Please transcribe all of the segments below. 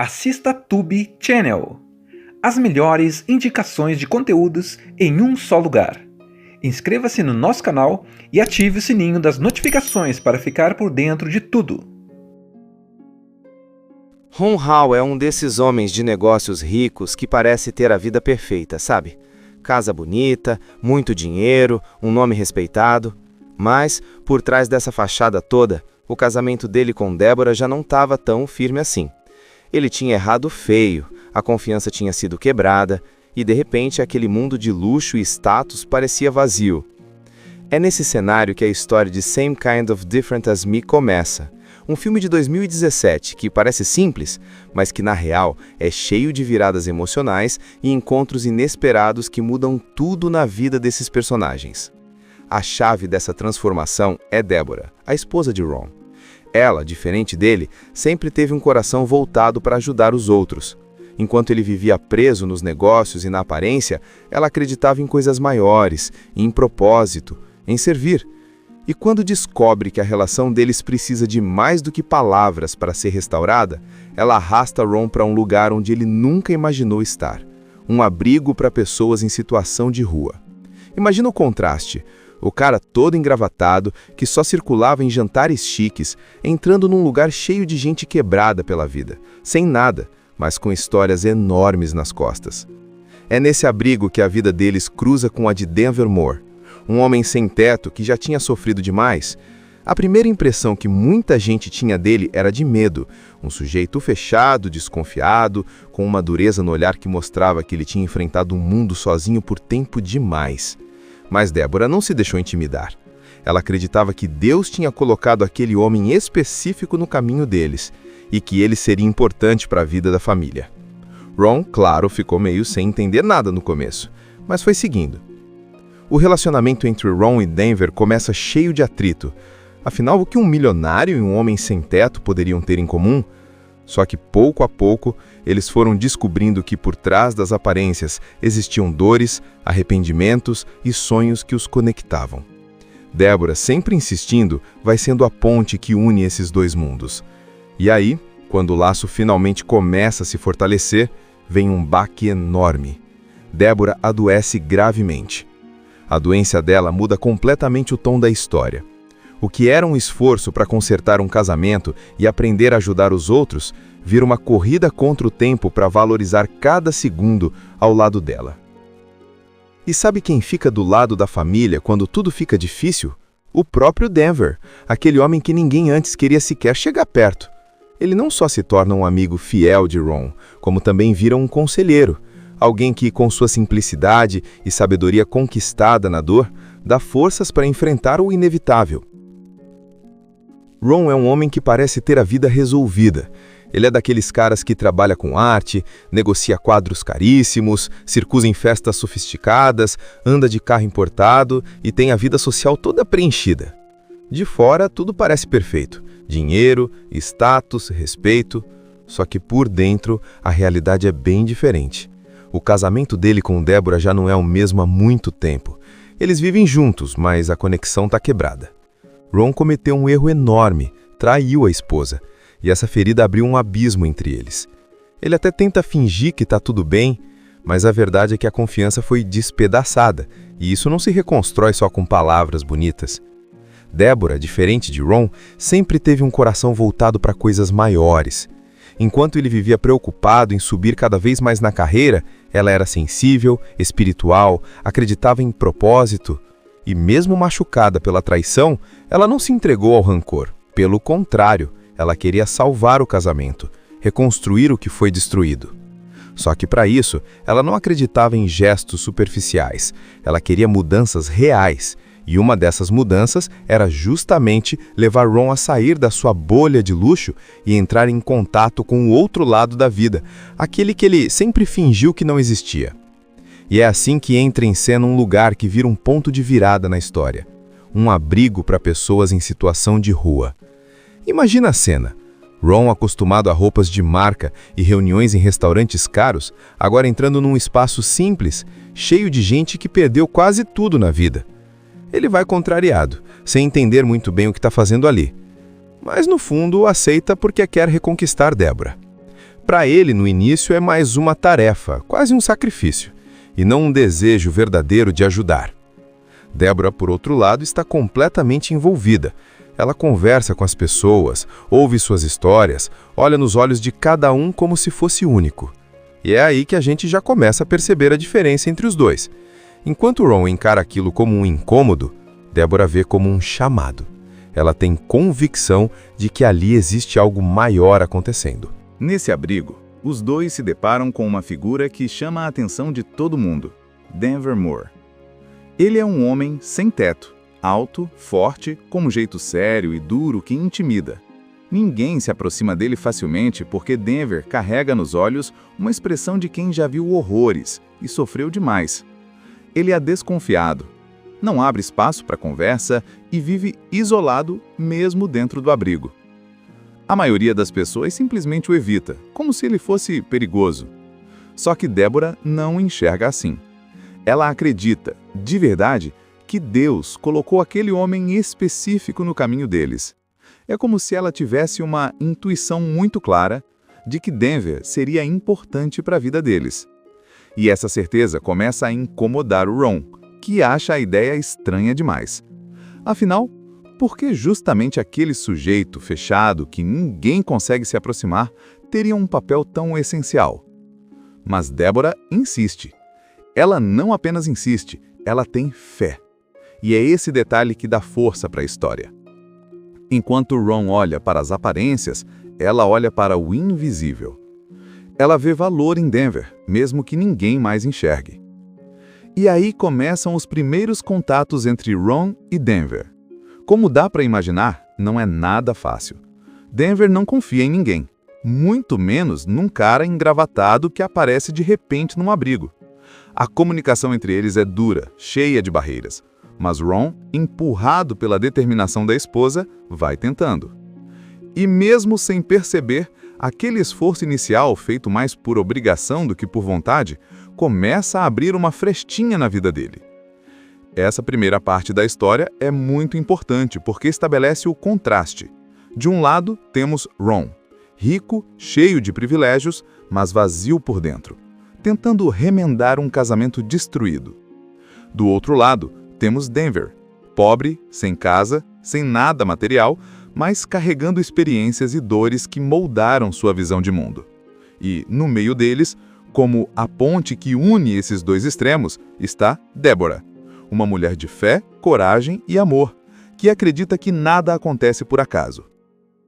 assista Tube Channel. As melhores indicações de conteúdos em um só lugar. Inscreva-se no nosso canal e ative o sininho das notificações para ficar por dentro de tudo. Ron Hall é um desses homens de negócios ricos que parece ter a vida perfeita, sabe? Casa bonita, muito dinheiro, um nome respeitado. Mas, por trás dessa fachada toda, o casamento dele com Deborah já não estava tão firme assim. Ele tinha errado feio, a confiança tinha sido quebrada, e de repente aquele mundo de luxo e status parecia vazio. É nesse cenário que a história de Same Kind of Different as Me começa. Um filme de 2017 que parece simples, mas que na real é cheio de viradas emocionais e encontros inesperados que mudam tudo na vida desses personagens. A chave dessa transformação é Deborah, a esposa de Ron. Ela, diferente dele, sempre teve um coração voltado para ajudar os outros. Enquanto ele vivia preso nos negócios e na aparência, ela acreditava em coisas maiores, em propósito, em servir. E quando descobre que a relação deles precisa de mais do que palavras para ser restaurada, ela arrasta Ron para um lugar onde ele nunca imaginou estar. Um abrigo para pessoas em situação de rua. Imagina o contraste. O cara todo engravatado, que só circulava em jantares chiques, entrando num lugar cheio de gente quebrada pela vida, sem nada, mas com histórias enormes nas costas. É nesse abrigo que a vida deles cruza com a de Denver Moore, um homem sem teto que já tinha sofrido demais. A primeira impressão que muita gente tinha dele era de medo, um sujeito fechado, desconfiado, com uma dureza no olhar que mostrava que ele tinha enfrentado um mundo sozinho por tempo demais. Mas Deborah não se deixou intimidar. Ela acreditava que Deus tinha colocado aquele homem específico no caminho deles e que ele seria importante para a vida da família. Ron, claro, ficou meio sem entender nada no começo, mas foi seguindo. O relacionamento entre Ron e Denver começa cheio de atrito. Afinal, o que um milionário e um homem sem teto poderiam ter em comum? Só que pouco a pouco, eles foram descobrindo que por trás das aparências existiam dores, arrependimentos e sonhos que os conectavam. Deborah, sempre insistindo, vai sendo a ponte que une esses dois mundos. E aí, quando o laço finalmente começa a se fortalecer, vem um baque enorme. Deborah adoece gravemente. A doença dela muda completamente o tom da história. O que era um esforço para consertar um casamento e aprender a ajudar os outros, vira uma corrida contra o tempo para valorizar cada segundo ao lado dela. E sabe quem fica do lado da família quando tudo fica difícil? O próprio Denver, aquele homem que ninguém antes queria sequer chegar perto. Ele não só se torna um amigo fiel de Ron, como também vira um conselheiro, alguém que, com sua simplicidade e sabedoria conquistada na dor, dá forças para enfrentar o inevitável. Ron é um homem que parece ter a vida resolvida. Ele é daqueles caras que trabalha com arte, negocia quadros caríssimos, circula em festas sofisticadas, anda de carro importado e tem a vida social toda preenchida. De fora, tudo parece perfeito. Dinheiro, status, respeito. Só que por dentro, a realidade é bem diferente. O casamento dele com Deborah já não é o mesmo há muito tempo. Eles vivem juntos, mas a conexão está quebrada. Ron cometeu um erro enorme, traiu a esposa, e essa ferida abriu um abismo entre eles. Ele até tenta fingir que está tudo bem, mas a verdade é que a confiança foi despedaçada, e isso não se reconstrói só com palavras bonitas. Deborah, diferente de Ron, sempre teve um coração voltado para coisas maiores. Enquanto ele vivia preocupado em subir cada vez mais na carreira, ela era sensível, espiritual, acreditava em propósito. E mesmo machucada pela traição, ela não se entregou ao rancor. Pelo contrário, ela queria salvar o casamento, reconstruir o que foi destruído. Só que para isso, ela não acreditava em gestos superficiais. Ela queria mudanças reais. E uma dessas mudanças era justamente levar Ron a sair da sua bolha de luxo e entrar em contato com o outro lado da vida, aquele que ele sempre fingiu que não existia. E é assim que entra em cena um lugar que vira um ponto de virada na história. Um abrigo para pessoas em situação de rua. Imagina a cena. Ron, acostumado a roupas de marca e reuniões em restaurantes caros, agora entrando num espaço simples, cheio de gente que perdeu quase tudo na vida. Ele vai contrariado, sem entender muito bem o que está fazendo ali. Mas no fundo aceita porque quer reconquistar Deborah. para ele, no início, é mais uma tarefa, quase um sacrifício, e não um desejo verdadeiro de ajudar. Deborah, por outro lado, está completamente envolvida. Ela conversa com as pessoas, ouve suas histórias, olha nos olhos de cada um como se fosse único. E é aí que a gente já começa a perceber a diferença entre os dois. Enquanto Ron encara aquilo como um incômodo, Deborah vê como um chamado. Ela tem convicção de que ali existe algo maior acontecendo. Nesse abrigo, os dois se deparam com uma figura que chama a atenção de todo mundo: Denver Moore. Ele é um homem sem teto, alto, forte, com um jeito sério e duro que intimida. Ninguém se aproxima dele facilmente porque Denver carrega nos olhos uma expressão de quem já viu horrores e sofreu demais. Ele é desconfiado, não abre espaço para conversa e vive isolado mesmo dentro do abrigo. A maioria das pessoas simplesmente o evita, como se ele fosse perigoso. Só que Deborah não o enxerga assim. Ela acredita, de verdade, que Deus colocou aquele homem específico no caminho deles. É como se ela tivesse uma intuição muito clara de que Denver seria importante para a vida deles. E essa certeza começa a incomodar o Ron, que acha a ideia estranha demais. Afinal, por que justamente aquele sujeito fechado que ninguém consegue se aproximar teria um papel tão essencial? Mas Deborah insiste. Ela não apenas insiste, ela tem fé. E é esse detalhe que dá força para a história. Enquanto Ron olha para as aparências, ela olha para o invisível. Ela vê valor em Denver, mesmo que ninguém mais enxergue. E aí começam os primeiros contatos entre Ron e Denver. Como dá para imaginar, não é nada fácil. Denver não confia em ninguém, muito menos num cara engravatado que aparece de repente num abrigo. A comunicação entre eles é dura, cheia de barreiras, mas Ron, empurrado pela determinação da esposa, vai tentando. E mesmo sem perceber, aquele esforço inicial, feito mais por obrigação do que por vontade, começa a abrir uma frestinha na vida dele. Essa primeira parte da história é muito importante porque estabelece o contraste. De um lado, temos Ron, rico, cheio de privilégios, mas vazio por dentro, tentando remendar um casamento destruído. Do outro lado, temos Denver, pobre, sem casa, sem nada material, mas carregando experiências e dores que moldaram sua visão de mundo. E, no meio deles, como a ponte que une esses dois extremos, está Deborah, uma mulher de fé, coragem e amor, que acredita que nada acontece por acaso.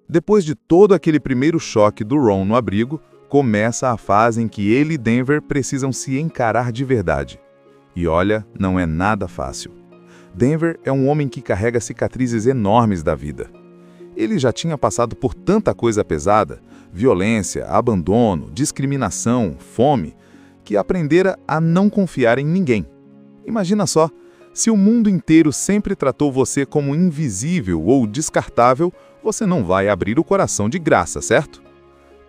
Depois de todo aquele primeiro choque do Ron no abrigo, começa a fase em que ele e Denver precisam se encarar de verdade. E olha, não é nada fácil. Denver é um homem que carrega cicatrizes enormes da vida. Ele já tinha passado por tanta coisa pesada, violência, abandono, discriminação, fome, que aprendera a não confiar em ninguém. Imagina só, se o mundo inteiro sempre tratou você como invisível ou descartável, você não vai abrir o coração de graça, certo?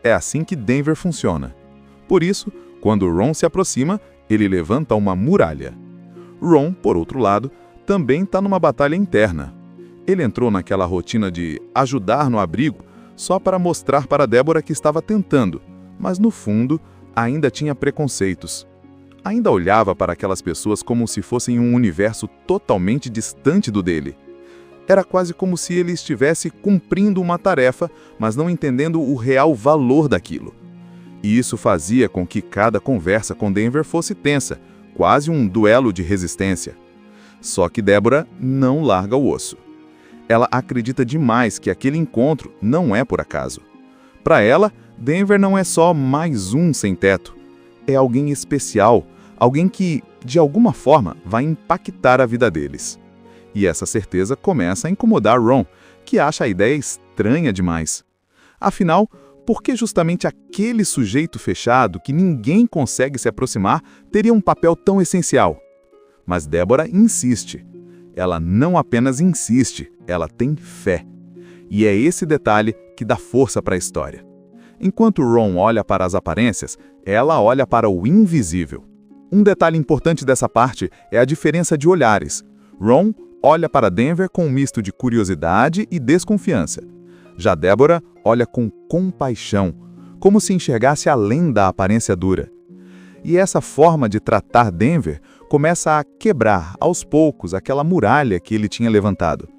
É assim que Denver funciona. Por isso, quando Ron se aproxima, ele levanta uma muralha. Ron, por outro lado, também está numa batalha interna. Ele entrou naquela rotina de ajudar no abrigo só para mostrar para Deborah que estava tentando, mas no fundo ainda tinha preconceitos. Ainda olhava para aquelas pessoas como se fossem um universo totalmente distante do dele. Era quase como se ele estivesse cumprindo uma tarefa, mas não entendendo o real valor daquilo. E isso fazia com que cada conversa com Denver fosse tensa, quase um duelo de resistência. Só que Deborah não larga o osso. Ela acredita demais que aquele encontro não é por acaso. Para ela, Denver não é só mais um sem-teto. É alguém especial, alguém que, de alguma forma, vai impactar a vida deles. E essa certeza começa a incomodar Ron, que acha a ideia estranha demais. Afinal, por que justamente aquele sujeito fechado que ninguém consegue se aproximar teria um papel tão essencial? Mas Deborah insiste. Ela não apenas insiste, ela tem fé. E é esse detalhe que dá força para a história. Enquanto Ron olha para as aparências, ela olha para o invisível. Um detalhe importante dessa parte é a diferença de olhares. Ron olha para Denver com um misto de curiosidade e desconfiança. Já Deborah olha com compaixão, como se enxergasse além da aparência dura. E essa forma de tratar Denver começa a quebrar, aos poucos, aquela muralha que ele tinha levantado.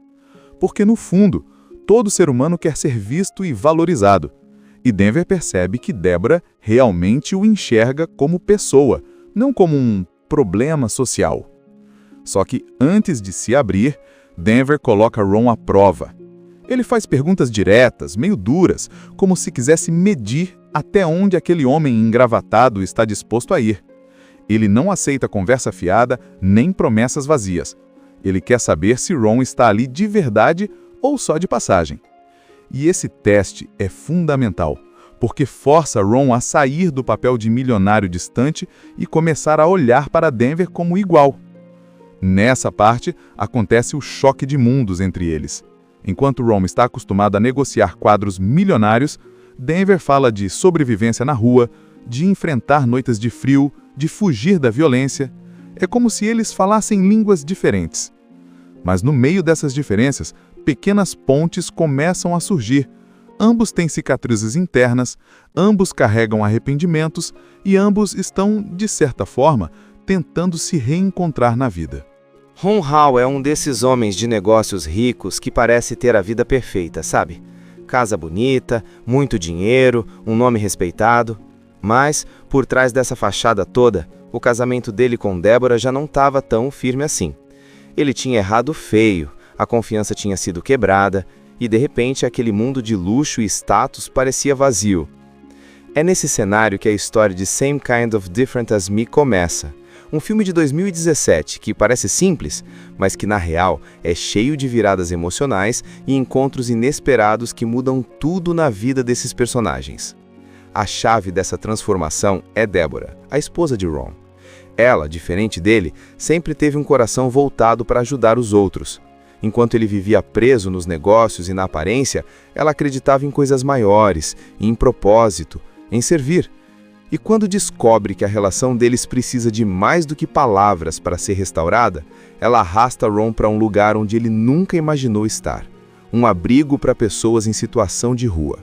Porque, no fundo, todo ser humano quer ser visto e valorizado. E Denver percebe que Deborah realmente o enxerga como pessoa, não como um problema social. Só que, antes de se abrir, Denver coloca Ron à prova. Ele faz perguntas diretas, meio duras, como se quisesse medir até onde aquele homem engravatado está disposto a ir. Ele não aceita conversa fiada nem promessas vazias. Ele quer saber se Ron está ali de verdade ou só de passagem. E esse teste é fundamental, porque força Ron a sair do papel de milionário distante e começar a olhar para Denver como igual. Nessa parte, acontece o choque de mundos entre eles. Enquanto Ron está acostumado a negociar quadros milionários, Denver fala de sobrevivência na rua, de enfrentar noites de frio, de fugir da violência. É como se eles falassem línguas diferentes. Mas no meio dessas diferenças, pequenas pontes começam a surgir. Ambos têm cicatrizes internas, ambos carregam arrependimentos e ambos estão, de certa forma, tentando se reencontrar na vida. Ron Hall é um desses homens de negócios ricos que parece ter a vida perfeita, sabe? Casa bonita, muito dinheiro, um nome respeitado. Mas, por trás dessa fachada toda, o casamento dele com Deborah já não estava tão firme assim. Ele tinha errado feio, a confiança tinha sido quebrada, e de repente aquele mundo de luxo e status parecia vazio. É nesse cenário que a história de Same Kind of Different As Me começa. Um filme de 2017 que parece simples, mas que na real é cheio de viradas emocionais e encontros inesperados que mudam tudo na vida desses personagens. A chave dessa transformação é Deborah, a esposa de Ron. Ela, diferente dele, sempre teve um coração voltado para ajudar os outros. Enquanto ele vivia preso nos negócios e na aparência, ela acreditava em coisas maiores, em propósito, em servir. E quando descobre que a relação deles precisa de mais do que palavras para ser restaurada, ela arrasta Ron para um lugar onde ele nunca imaginou estar. Um abrigo para pessoas em situação de rua.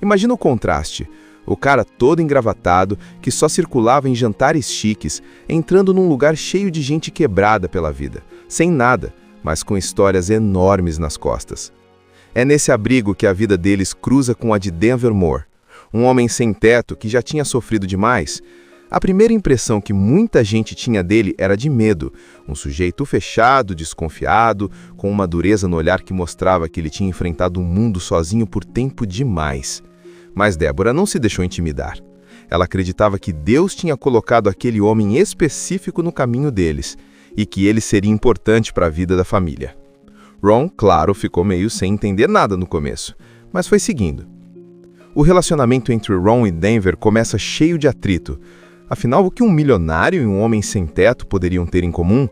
Imagina o contraste. O cara todo engravatado, que só circulava em jantares chiques, entrando num lugar cheio de gente quebrada pela vida, sem nada, mas com histórias enormes nas costas. É nesse abrigo que a vida deles cruza com a de Denver Moore, um homem sem teto que já tinha sofrido demais. A primeira impressão que muita gente tinha dele era de medo, um sujeito fechado, desconfiado, com uma dureza no olhar que mostrava que ele tinha enfrentado o mundo sozinho por tempo demais. Mas Deborah não se deixou intimidar. Ela acreditava que Deus tinha colocado aquele homem específico no caminho deles e que ele seria importante para a vida da família. Ron, claro, ficou meio sem entender nada no começo, mas foi seguindo. O relacionamento entre Ron e Denver começa cheio de atrito. Afinal, o que um milionário e um homem sem teto poderiam ter em comum?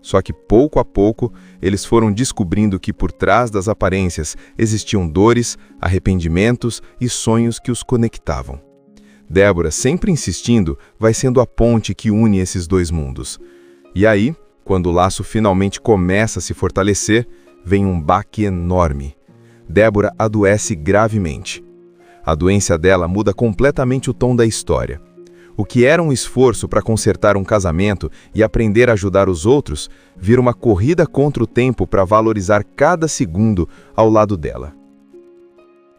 Só que pouco a pouco, eles foram descobrindo que por trás das aparências existiam dores, arrependimentos e sonhos que os conectavam. Deborah, sempre insistindo, vai sendo a ponte que une esses dois mundos. E aí, quando o laço finalmente começa a se fortalecer, vem um baque enorme. Deborah adoece gravemente. A doença dela muda completamente o tom da história. O que era um esforço para consertar um casamento e aprender a ajudar os outros, vira uma corrida contra o tempo para valorizar cada segundo ao lado dela.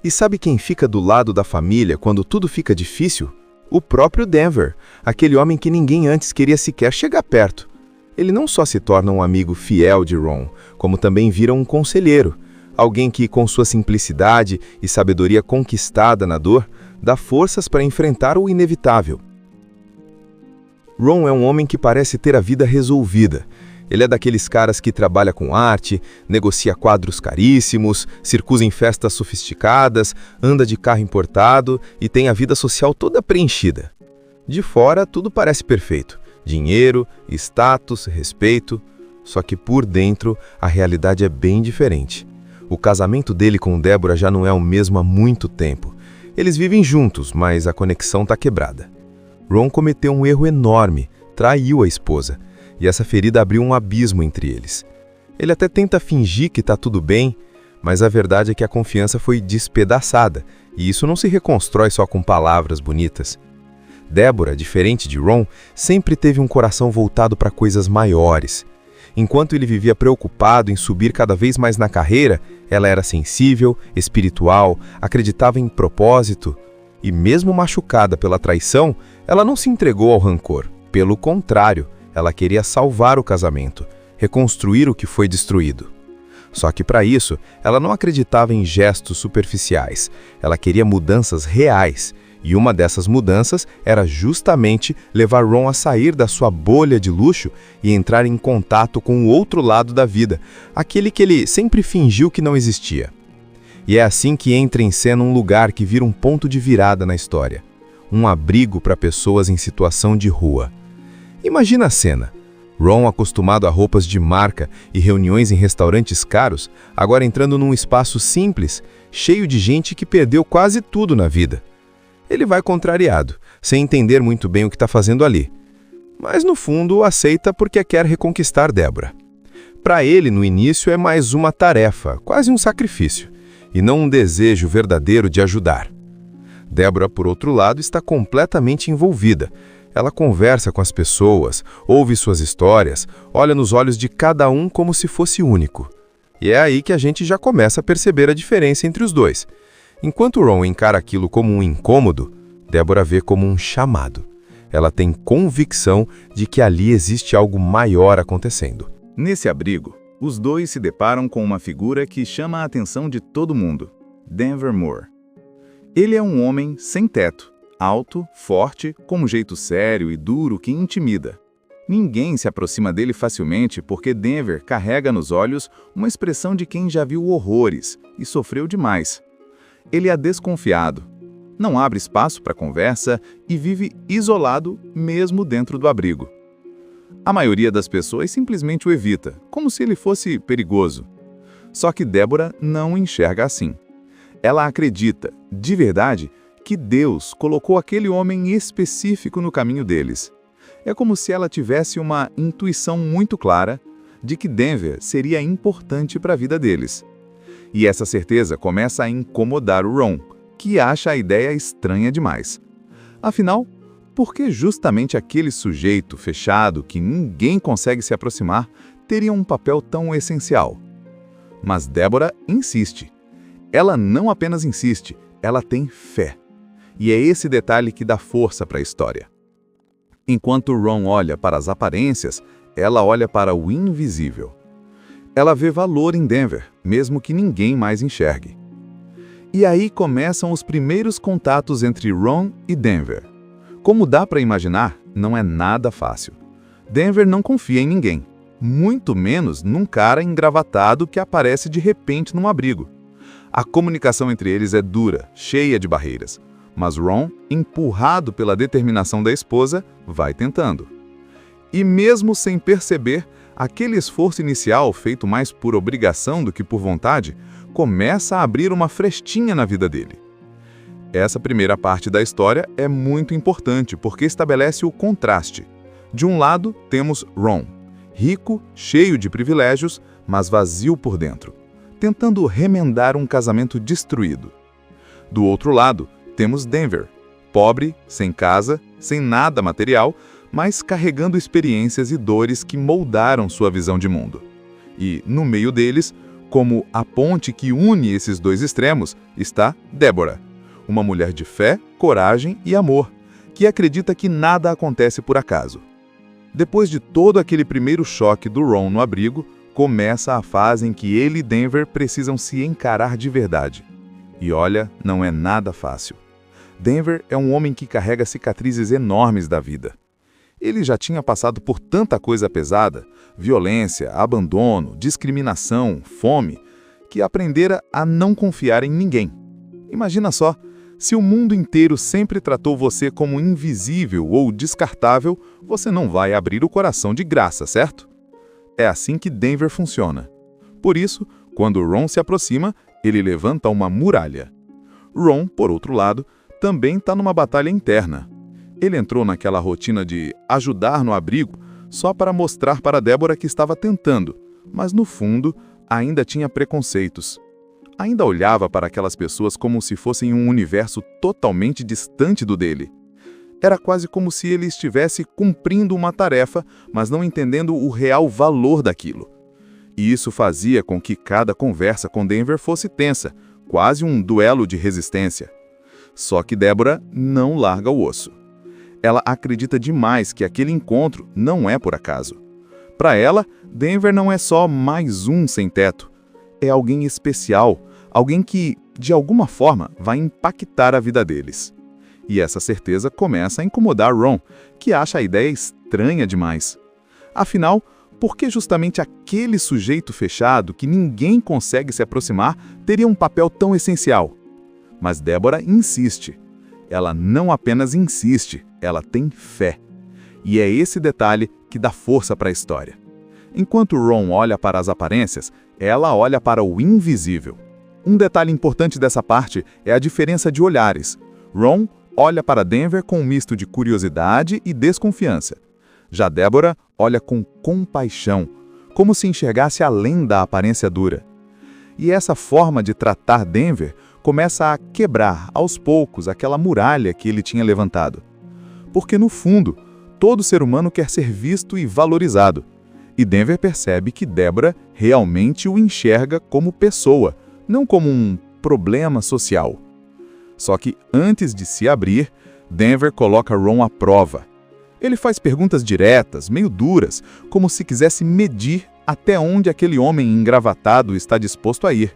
E sabe quem fica do lado da família quando tudo fica difícil? O próprio Denver, aquele homem que ninguém antes queria sequer chegar perto. Ele não só se torna um amigo fiel de Ron, como também vira um conselheiro, alguém que, com sua simplicidade e sabedoria conquistada na dor, dá forças para enfrentar o inevitável. Ron é um homem que parece ter a vida resolvida. Ele é daqueles caras que trabalha com arte, negocia quadros caríssimos, circula em festas sofisticadas, anda de carro importado e tem a vida social toda preenchida. De fora, tudo parece perfeito. Dinheiro, status, respeito. Só que por dentro, a realidade é bem diferente. O casamento dele com Deborah já não é o mesmo há muito tempo. Eles vivem juntos, mas a conexão está quebrada. Ron cometeu um erro enorme, traiu a esposa, e essa ferida abriu um abismo entre eles. Ele até tenta fingir que está tudo bem, Mas a verdade é que a confiança foi despedaçada, e isso não se reconstrói só com palavras bonitas. Deborah, diferente de Ron, sempre teve um coração voltado para coisas maiores. Enquanto ele vivia preocupado em subir cada vez mais na carreira, ela era sensível, espiritual, acreditava em propósito. E mesmo machucada pela traição, ela não se entregou ao rancor. Pelo contrário, ela queria salvar o casamento, reconstruir o que foi destruído. Só que para isso, ela não acreditava em gestos superficiais. Ela queria mudanças reais. E uma dessas mudanças era justamente levar Ron a sair da sua bolha de luxo e entrar em contato com o outro lado da vida, aquele que ele sempre fingiu que não existia. E é assim que entra em cena um lugar que vira um ponto de virada na história. Um abrigo para pessoas em situação de rua. Imagina a cena. Ron, acostumado a roupas de marca e reuniões em restaurantes caros, agora entrando num espaço simples, cheio de gente que perdeu quase tudo na vida. Ele vai contrariado, sem entender muito bem o que está fazendo ali. Mas no fundo aceita porque quer reconquistar Deborah. Para ele, no início, é mais uma tarefa, quase um sacrifício, e não um desejo verdadeiro de ajudar. Deborah, por outro lado, está completamente envolvida. Ela conversa com as pessoas, ouve suas histórias, olha nos olhos de cada um como se fosse único. E é aí que a gente já começa a perceber a diferença entre os dois. Enquanto Ron encara aquilo como um incômodo, Deborah vê como um chamado. Ela tem convicção de que ali existe algo maior acontecendo. Nesse abrigo, os dois se deparam com uma figura que chama a atenção de todo mundo: Denver Moore. Ele é um homem sem teto, alto, forte, com um jeito sério e duro que intimida. Ninguém se aproxima dele facilmente porque Denver carrega nos olhos uma expressão de quem já viu horrores e sofreu demais. Ele é desconfiado, não abre espaço para conversa e vive isolado mesmo dentro do abrigo. A maioria das pessoas simplesmente o evita, como se ele fosse perigoso. Só que Deborah não o enxerga assim. Ela acredita, de verdade, que Deus colocou aquele homem específico no caminho deles. É como se ela tivesse uma intuição muito clara de que Denver seria importante para a vida deles. E essa certeza começa a incomodar o Ron, que acha a ideia estranha demais. Afinal, por que justamente aquele sujeito fechado que ninguém consegue se aproximar teria um papel tão essencial? Mas Deborah insiste. Ela não apenas insiste, ela tem fé. E é esse detalhe que dá força para a história. Enquanto Ron olha para as aparências, ela olha para o invisível. Ela vê valor em Denver, mesmo que ninguém mais enxergue. E aí começam os primeiros contatos entre Ron e Denver. Como dá para imaginar, não é nada fácil. Denver não confia em ninguém, muito menos num cara engravatado que aparece de repente num abrigo. A comunicação entre eles é dura, cheia de barreiras, mas Ron, empurrado pela determinação da esposa, vai tentando. E mesmo sem perceber, aquele esforço inicial, feito mais por obrigação do que por vontade, começa a abrir uma frestinha na vida dele. Essa primeira parte da história é muito importante porque estabelece o contraste. De um lado, temos Ron, rico, cheio de privilégios, mas vazio por dentro, tentando remendar um casamento destruído. Do outro lado, temos Denver, pobre, sem casa, sem nada material, mas carregando experiências e dores que moldaram sua visão de mundo. E, no meio deles, como a ponte que une esses dois extremos, está Deborah, uma mulher de fé, coragem e amor, que acredita que nada acontece por acaso. Depois de todo aquele primeiro choque do Ron no abrigo, começa a fase em que ele e Denver precisam se encarar de verdade. E olha, não é nada fácil. Denver é um homem que carrega cicatrizes enormes da vida. Ele já tinha passado por tanta coisa pesada, violência, abandono, discriminação, fome, que aprendera a não confiar em ninguém. Imagina só, se o mundo inteiro sempre tratou você como invisível ou descartável, você não vai abrir o coração de graça, certo? É assim que Denver funciona. Por isso, quando Ron se aproxima, ele levanta uma muralha. Ron, por outro lado, também está numa batalha interna. Ele entrou naquela rotina de ajudar no abrigo só para mostrar para Deborah que estava tentando, mas no fundo ainda tinha preconceitos. ainda olhava para aquelas pessoas como se fossem um universo totalmente distante do dele. Era quase como se ele estivesse cumprindo uma tarefa, mas não entendendo o real valor daquilo. E isso fazia com que cada conversa com Denver fosse tensa, quase um duelo de resistência. Só que Deborah não larga o osso. Ela acredita demais que aquele encontro não é por acaso. Para ela, Denver não é só mais um sem-teto. É alguém especial, alguém que, de alguma forma, vai impactar a vida deles. E essa certeza começa a incomodar Ron, que acha a ideia estranha demais. Afinal, por que justamente aquele sujeito fechado que ninguém consegue se aproximar teria um papel tão essencial? Mas Deborah insiste. Ela não apenas insiste, ela tem fé. E é esse detalhe que dá força para a história. Enquanto Ron olha para as aparências, ela olha para o invisível. Um detalhe importante dessa parte é a diferença de olhares. Ron olha para Denver com um misto de curiosidade e desconfiança. Já Deborah olha com compaixão, como se enxergasse além da aparência dura. E essa forma de tratar Denver começa a quebrar, aos poucos, aquela muralha que ele tinha levantado. Porque, no fundo, todo ser humano quer ser visto e valorizado. E Denver percebe que Deborah realmente o enxerga como pessoa, não como um problema social. Só que, antes de se abrir, Denver coloca Ron à prova. Ele faz perguntas diretas, meio duras, como se quisesse medir até onde aquele homem engravatado está disposto a ir.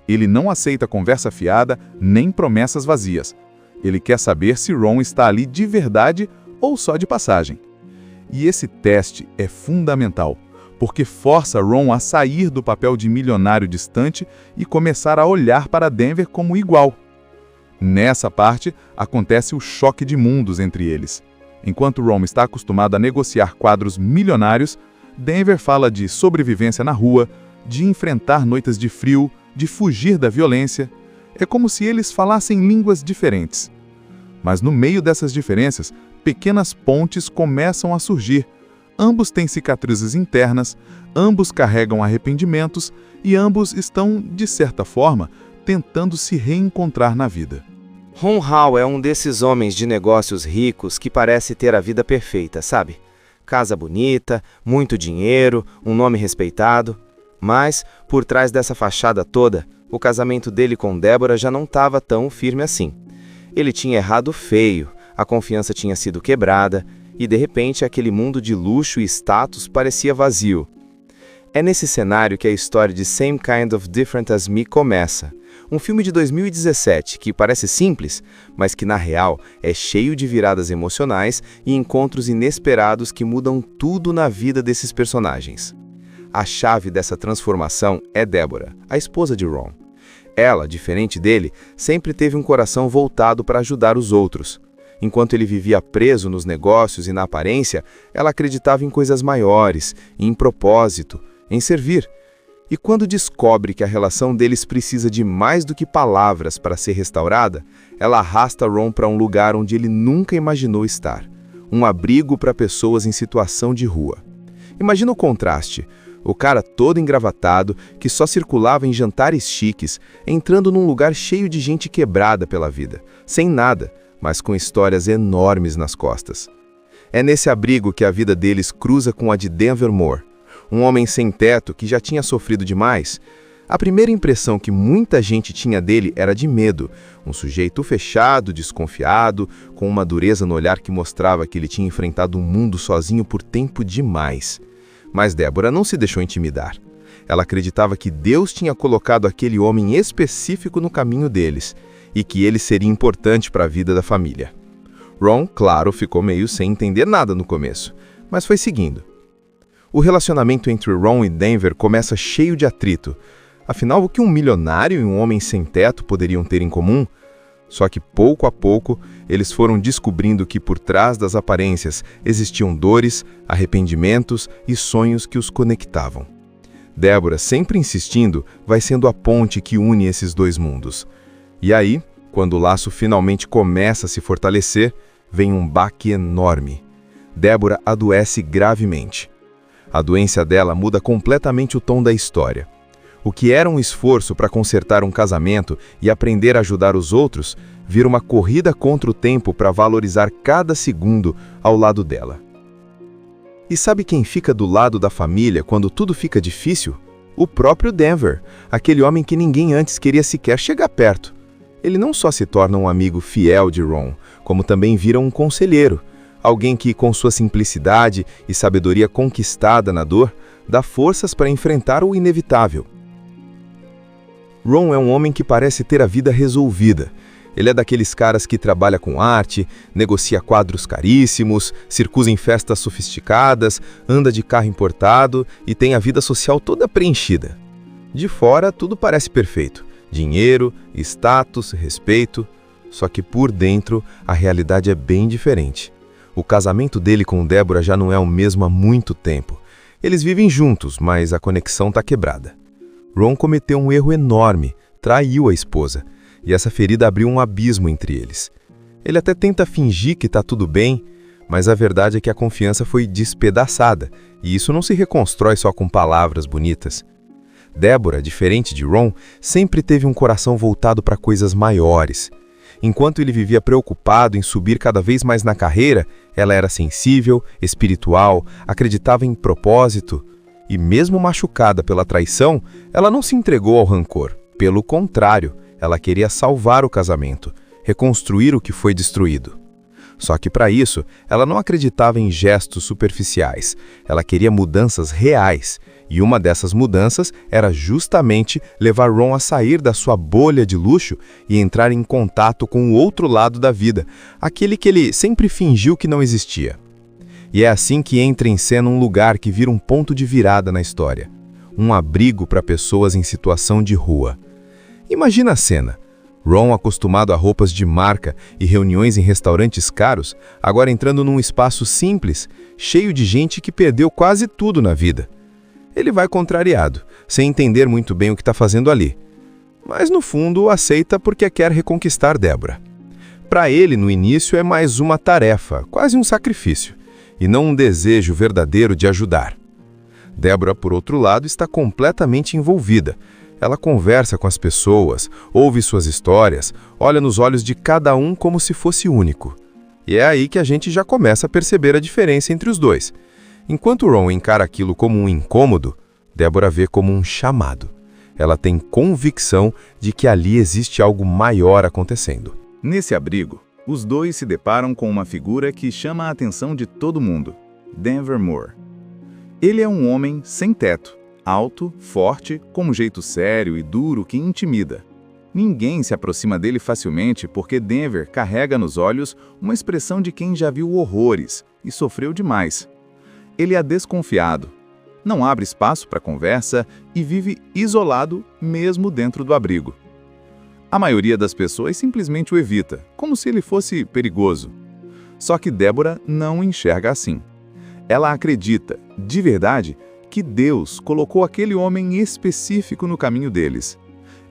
Ele não aceita conversa fiada nem promessas vazias. Ele quer saber se Ron está ali de verdade ou só de passagem. E esse teste é fundamental, porque força Ron a sair do papel de milionário distante e começar a olhar para Denver como igual. Nessa parte, acontece o choque de mundos entre eles. Enquanto Ron está acostumado a negociar quadros milionários, Denver fala de sobrevivência na rua, de enfrentar noites de frio, de fugir da violência. É como se eles falassem línguas diferentes. Mas no meio dessas diferenças, pequenas pontes começam a surgir. Ambos têm cicatrizes internas, ambos carregam arrependimentos e ambos estão, de certa forma, tentando se reencontrar na vida. Ron Hall é um desses homens de negócios ricos que parece ter a vida perfeita, sabe? Casa bonita, muito dinheiro, um nome respeitado. Mas, por trás dessa fachada toda, o casamento dele com Deborah já não estava tão firme assim. Ele tinha errado feio, a confiança tinha sido quebrada, e de repente aquele mundo de luxo e status parecia vazio. É nesse cenário que a história de Same Kind of Different As Me começa. Um filme de 2017 que parece simples, mas que na real é cheio de viradas emocionais e encontros inesperados que mudam tudo na vida desses personagens. A chave dessa transformação é Deborah, a esposa de Ron. Ela, diferente dele, sempre teve um coração voltado para ajudar os outros. Enquanto ele vivia preso nos negócios e na aparência, ela acreditava em coisas maiores, em propósito, em servir. E quando descobre que a relação deles precisa de mais do que palavras para ser restaurada, ela arrasta Ron para um lugar onde ele nunca imaginou estar. Um abrigo para pessoas em situação de rua. Imagina o contraste. O cara todo engravatado, que só circulava em jantares chiques, entrando num lugar cheio de gente quebrada pela vida, sem nada, mas com histórias enormes nas costas. É nesse abrigo que a vida deles cruza com a de Denver Moore, um homem sem teto que já tinha sofrido demais. A primeira impressão que muita gente tinha dele era de medo, um sujeito fechado, desconfiado, com uma dureza no olhar que mostrava que ele tinha enfrentado um mundo sozinho por tempo demais. Mas Deborah não se deixou intimidar. Ela acreditava que Deus tinha colocado aquele homem específico no caminho deles e que ele seria importante para a vida da família. Ron, claro, ficou meio sem entender nada no começo, mas foi seguindo. O relacionamento entre Ron e Denver começa cheio de atrito. Afinal, o que um milionário e um homem sem teto poderiam ter em comum? Só que pouco a pouco, eles foram descobrindo que por trás das aparências existiam dores, arrependimentos e sonhos que os conectavam. Deborah, sempre insistindo, vai sendo a ponte que une esses dois mundos. E aí, quando o laço finalmente começa a se fortalecer, vem um baque enorme. Deborah adoece gravemente. A doença dela muda completamente o tom da história. O que era um esforço para consertar um casamento e aprender a ajudar os outros, vira uma corrida contra o tempo para valorizar cada segundo ao lado dela. E sabe quem fica do lado da família quando tudo fica difícil? O próprio Denver, aquele homem que ninguém antes queria sequer chegar perto. Ele não só se torna um amigo fiel de Ron, como também vira um conselheiro, alguém que, com sua simplicidade e sabedoria conquistada na dor, dá forças para enfrentar o inevitável. Ron é um homem que parece ter a vida resolvida. Ele é daqueles caras que trabalha com arte, negocia quadros caríssimos, circula em festas sofisticadas, anda de carro importado e tem a vida social toda preenchida. De fora, tudo parece perfeito. Dinheiro, status, respeito. Só que por dentro, a realidade é bem diferente. O casamento dele com Deborah já não é o mesmo há muito tempo. Eles vivem juntos, mas a conexão está quebrada. Ron cometeu um erro enorme, traiu a esposa. E essa ferida abriu um abismo entre eles. Ele até tenta fingir que está tudo bem, mas a verdade é que a confiança foi despedaçada, e isso não se reconstrói só com palavras bonitas. Deborah, diferente de Ron, sempre teve um coração voltado para coisas maiores. Enquanto ele vivia preocupado em subir cada vez mais na carreira, ela era sensível, espiritual, acreditava em propósito, e mesmo machucada pela traição, ela não se entregou ao rancor. Pelo contrário, ela queria salvar o casamento, reconstruir o que foi destruído. Só que para isso, ela não acreditava em gestos superficiais. Ela queria mudanças reais. E uma dessas mudanças era justamente levar Ron a sair da sua bolha de luxo e entrar em contato com o outro lado da vida, aquele que ele sempre fingiu que não existia. E é assim que entra em cena um lugar que vira um ponto de virada na história. Um abrigo para pessoas em situação de rua. Imagina a cena. Ron, acostumado a roupas de marca e reuniões em restaurantes caros, agora entrando num espaço simples, cheio de gente que perdeu quase tudo na vida. Ele vai contrariado, sem entender muito bem o que está fazendo ali. Mas no fundo aceita porque quer reconquistar Deborah. Para ele, no início, é mais uma tarefa, quase um sacrifício, e não um desejo verdadeiro de ajudar. Deborah, por outro lado, está completamente envolvida. Ela conversa com as pessoas, ouve suas histórias, olha nos olhos de cada um como se fosse único. E é aí que a gente já começa a perceber a diferença entre os dois. Enquanto Ron encara aquilo como um incômodo, Deborah vê como um chamado. Ela tem convicção de que ali existe algo maior acontecendo. Nesse abrigo, os dois se deparam com uma figura que chama a atenção de todo mundo: Denver Moore. Ele é um homem sem teto, alto, forte, com um jeito sério e duro que intimida. Ninguém se aproxima dele facilmente porque Denver carrega nos olhos uma expressão de quem já viu horrores e sofreu demais. Ele é desconfiado, não abre espaço para conversa e vive isolado mesmo dentro do abrigo. A maioria das pessoas simplesmente o evita, como se ele fosse perigoso. Só que Deborah não o enxerga assim. Ela acredita, de verdade, que Deus colocou aquele homem específico no caminho deles.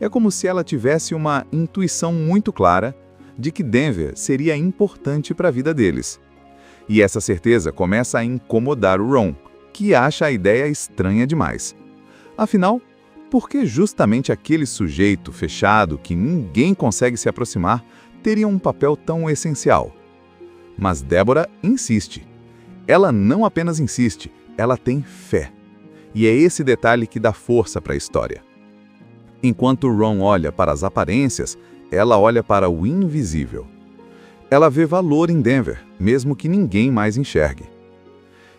É como se ela tivesse uma intuição muito clara de que Denver seria importante para a vida deles. E essa certeza começa a incomodar o Ron, que acha a ideia estranha demais. Afinal, por que justamente aquele sujeito fechado que ninguém consegue se aproximar teria um papel tão essencial? Mas Deborah insiste. Ela não apenas insiste, ela tem fé. E é esse detalhe que dá força para a história. Enquanto Ron olha para as aparências, ela olha para o invisível. Ela vê valor em Denver, mesmo que ninguém mais enxergue.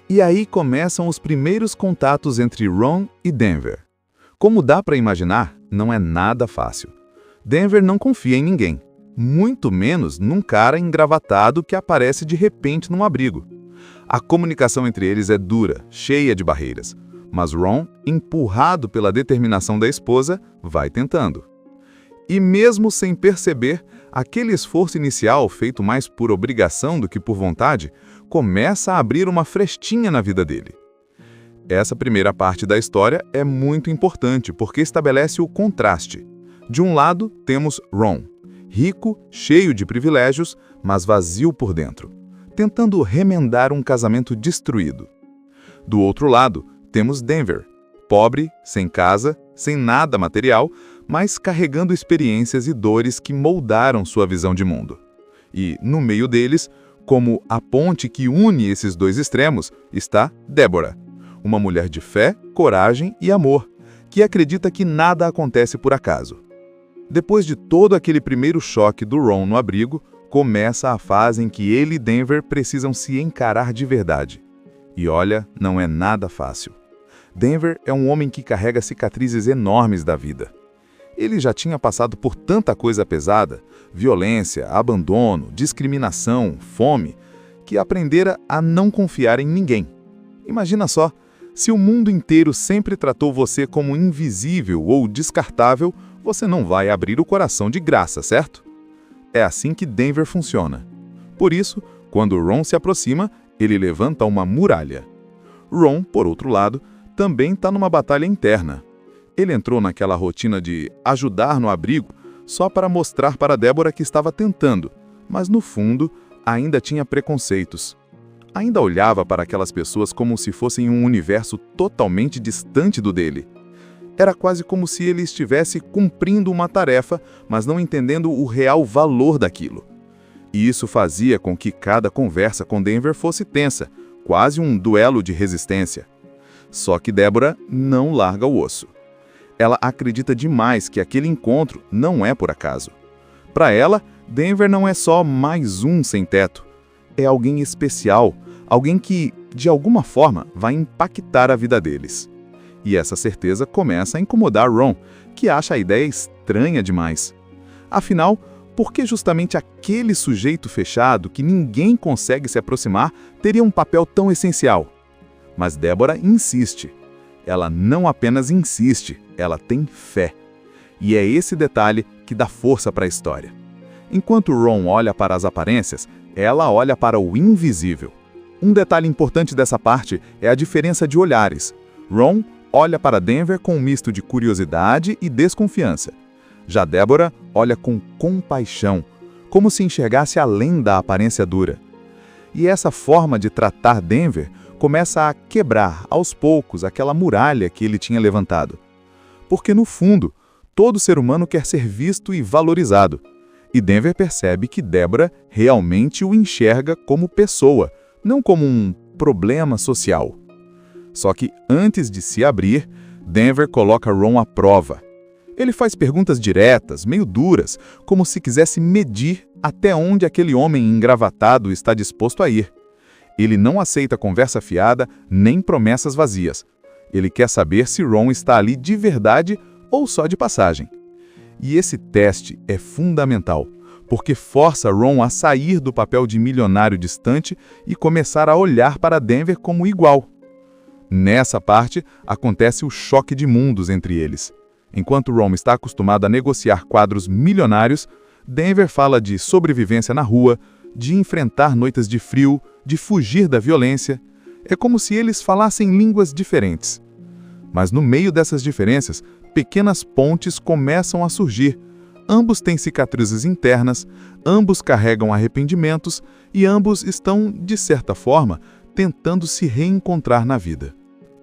E aí começam os primeiros contatos entre Ron e Denver. Como dá para imaginar, não é nada fácil. Denver não confia em ninguém, muito menos num cara engravatado que aparece de repente num abrigo. A comunicação entre eles é dura, cheia de barreiras. Mas Ron, empurrado pela determinação da esposa, vai tentando. E mesmo sem perceber, aquele esforço inicial, feito mais por obrigação do que por vontade, começa a abrir uma frestinha na vida dele. Essa primeira parte da história é muito importante porque estabelece o contraste. De um lado, temos Ron, rico, cheio de privilégios, mas vazio por dentro, tentando remendar um casamento destruído. Do outro lado, temos Denver, pobre, sem casa sem nada material, mas carregando experiências e dores que moldaram sua visão de mundo. E, no meio deles, como a ponte que une esses dois extremos, está Deborah, uma mulher de fé, coragem e amor, que acredita que nada acontece por acaso. Depois de todo aquele primeiro choque do Ron no abrigo, começa a fase em que ele e Denver precisam se encarar de verdade. E olha, não é nada fácil. Denver é um homem que carrega cicatrizes enormes da vida. Ele já tinha passado por tanta coisa pesada, violência, abandono, discriminação, fome, que aprendera a não confiar em ninguém. Imagina só, se o mundo inteiro sempre tratou você como invisível ou descartável, você não vai abrir o coração de graça, certo? É assim que Denver funciona. Por isso, quando Ron se aproxima, ele levanta uma muralha. Ron, por outro lado, também está numa batalha interna. Ele entrou naquela rotina de ajudar no abrigo só para mostrar para Deborah que estava tentando, mas no fundo ainda tinha preconceitos. Ainda olhava para aquelas pessoas como se fossem um universo totalmente distante do dele. Era quase como se ele estivesse cumprindo uma tarefa, mas não entendendo o real valor daquilo. E isso fazia com que cada conversa com Denver fosse tensa, quase um duelo de resistência. Só que Deborah não larga o osso. Ela acredita demais que aquele encontro não é por acaso. Para ela, Denver não é só mais um sem-teto. É alguém especial, alguém que, de alguma forma, vai impactar a vida deles. E essa certeza começa a incomodar Ron, que acha a ideia estranha demais. Afinal, por que justamente aquele sujeito fechado que ninguém consegue se aproximar teria um papel tão essencial? Mas Deborah insiste. Ela não apenas insiste, ela tem fé. E é esse detalhe que dá força para a história. Enquanto Ron olha para as aparências, ela olha para o invisível. Um detalhe importante dessa parte é a diferença de olhares. Ron olha para Denver com um misto de curiosidade e desconfiança. Já Deborah olha com compaixão, como se enxergasse além da aparência dura. E essa forma de tratar Denver começa a quebrar, aos poucos, aquela muralha que ele tinha levantado. Porque, no fundo, todo ser humano quer ser visto e valorizado. E Denver percebe que Deborah realmente o enxerga como pessoa, não como um problema social. Só que, antes de se abrir, Denver coloca Ron à prova. Ele faz perguntas diretas, meio duras, como se quisesse medir até onde aquele homem engravatado está disposto a ir. Ele não aceita conversa fiada nem promessas vazias. Ele quer saber se Ron está ali de verdade ou só de passagem. E esse teste é fundamental, porque força Ron a sair do papel de milionário distante e começar a olhar para Denver como igual. Nessa parte, acontece o choque de mundos entre eles. Enquanto Ron está acostumado a negociar quadros milionários, Denver fala de sobrevivência na rua, de enfrentar noites de frio, de fugir da violência. É como se eles falassem línguas diferentes. Mas no meio dessas diferenças, pequenas pontes começam a surgir. Ambos têm cicatrizes internas, ambos carregam arrependimentos e ambos estão, de certa forma, tentando se reencontrar na vida.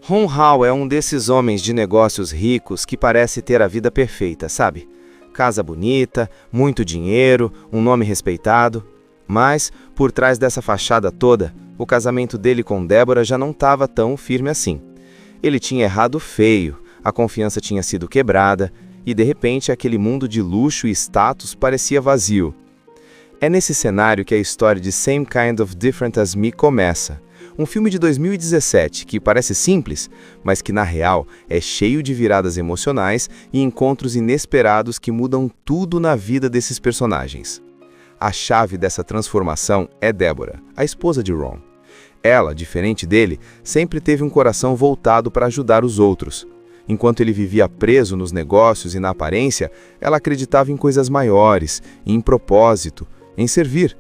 Ron Hall é um desses homens de negócios ricos que parece ter a vida perfeita, sabe? Casa bonita, muito dinheiro, um nome respeitado. Mas, por trás dessa fachada toda, o casamento dele com Deborah já não estava tão firme assim. Ele tinha errado feio, a confiança tinha sido quebrada, e de repente aquele mundo de luxo e status parecia vazio. É nesse cenário que a história de Same Kind of Different As Me começa. Um filme de 2017 que parece simples, mas que na real é cheio de viradas emocionais e encontros inesperados que mudam tudo na vida desses personagens. A chave dessa transformação é Deborah, a esposa de Ron. Ela, diferente dele, sempre teve um coração voltado para ajudar os outros. Enquanto ele vivia preso nos negócios e na aparência, ela acreditava em coisas maiores, em propósito, em servir.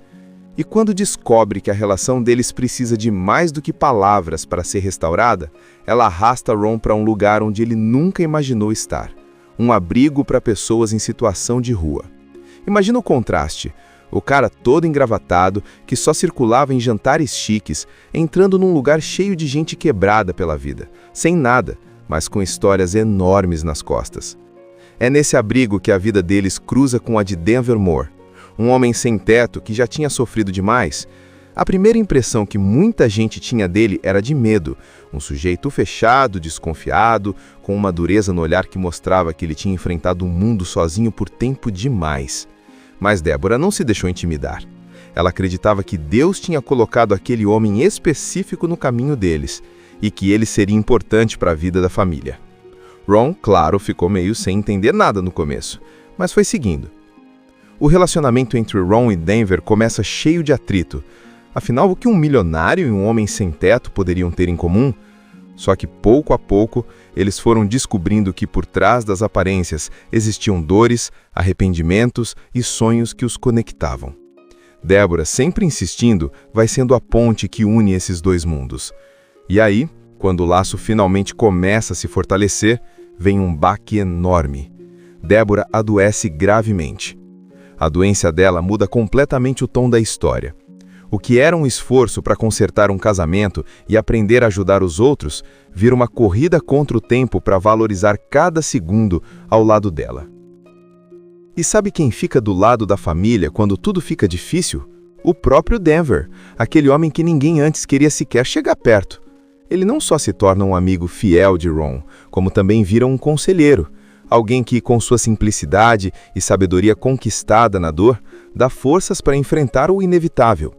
E quando descobre que a relação deles precisa de mais do que palavras para ser restaurada, ela arrasta Ron para um lugar onde ele nunca imaginou estar. Um abrigo para pessoas em situação de rua. Imagina o contraste. O cara todo engravatado, que só circulava em jantares chiques, entrando num lugar cheio de gente quebrada pela vida, sem nada, mas com histórias enormes nas costas. É nesse abrigo que a vida deles cruza com a de Denver Moore, um homem sem teto que já tinha sofrido demais. A primeira impressão que muita gente tinha dele era de medo, um sujeito fechado, desconfiado, com uma dureza no olhar que mostrava que ele tinha enfrentado o mundo sozinho por tempo demais. Mas Deborah não se deixou intimidar. Ela acreditava que Deus tinha colocado aquele homem específico no caminho deles e que ele seria importante para a vida da família. Ron, claro, ficou meio sem entender nada no começo, mas foi seguindo. O relacionamento entre Ron e Denver começa cheio de atrito. Afinal, o que um milionário e um homem sem teto poderiam ter em comum? Só que pouco a pouco, eles foram descobrindo que por trás das aparências existiam dores, arrependimentos e sonhos que os conectavam. Deborah, sempre insistindo, vai sendo a ponte que une esses dois mundos. E aí, quando o laço finalmente começa a se fortalecer, vem um baque enorme. Deborah adoece gravemente. A doença dela muda completamente o tom da história. O que era um esforço para consertar um casamento e aprender a ajudar os outros, vira uma corrida contra o tempo para valorizar cada segundo ao lado dela. E sabe quem fica do lado da família quando tudo fica difícil? O próprio Denver, aquele homem que ninguém antes queria sequer chegar perto. Ele não só se torna um amigo fiel de Ron, como também vira um conselheiro, alguém que, com sua simplicidade e sabedoria conquistada na dor, dá forças para enfrentar o inevitável.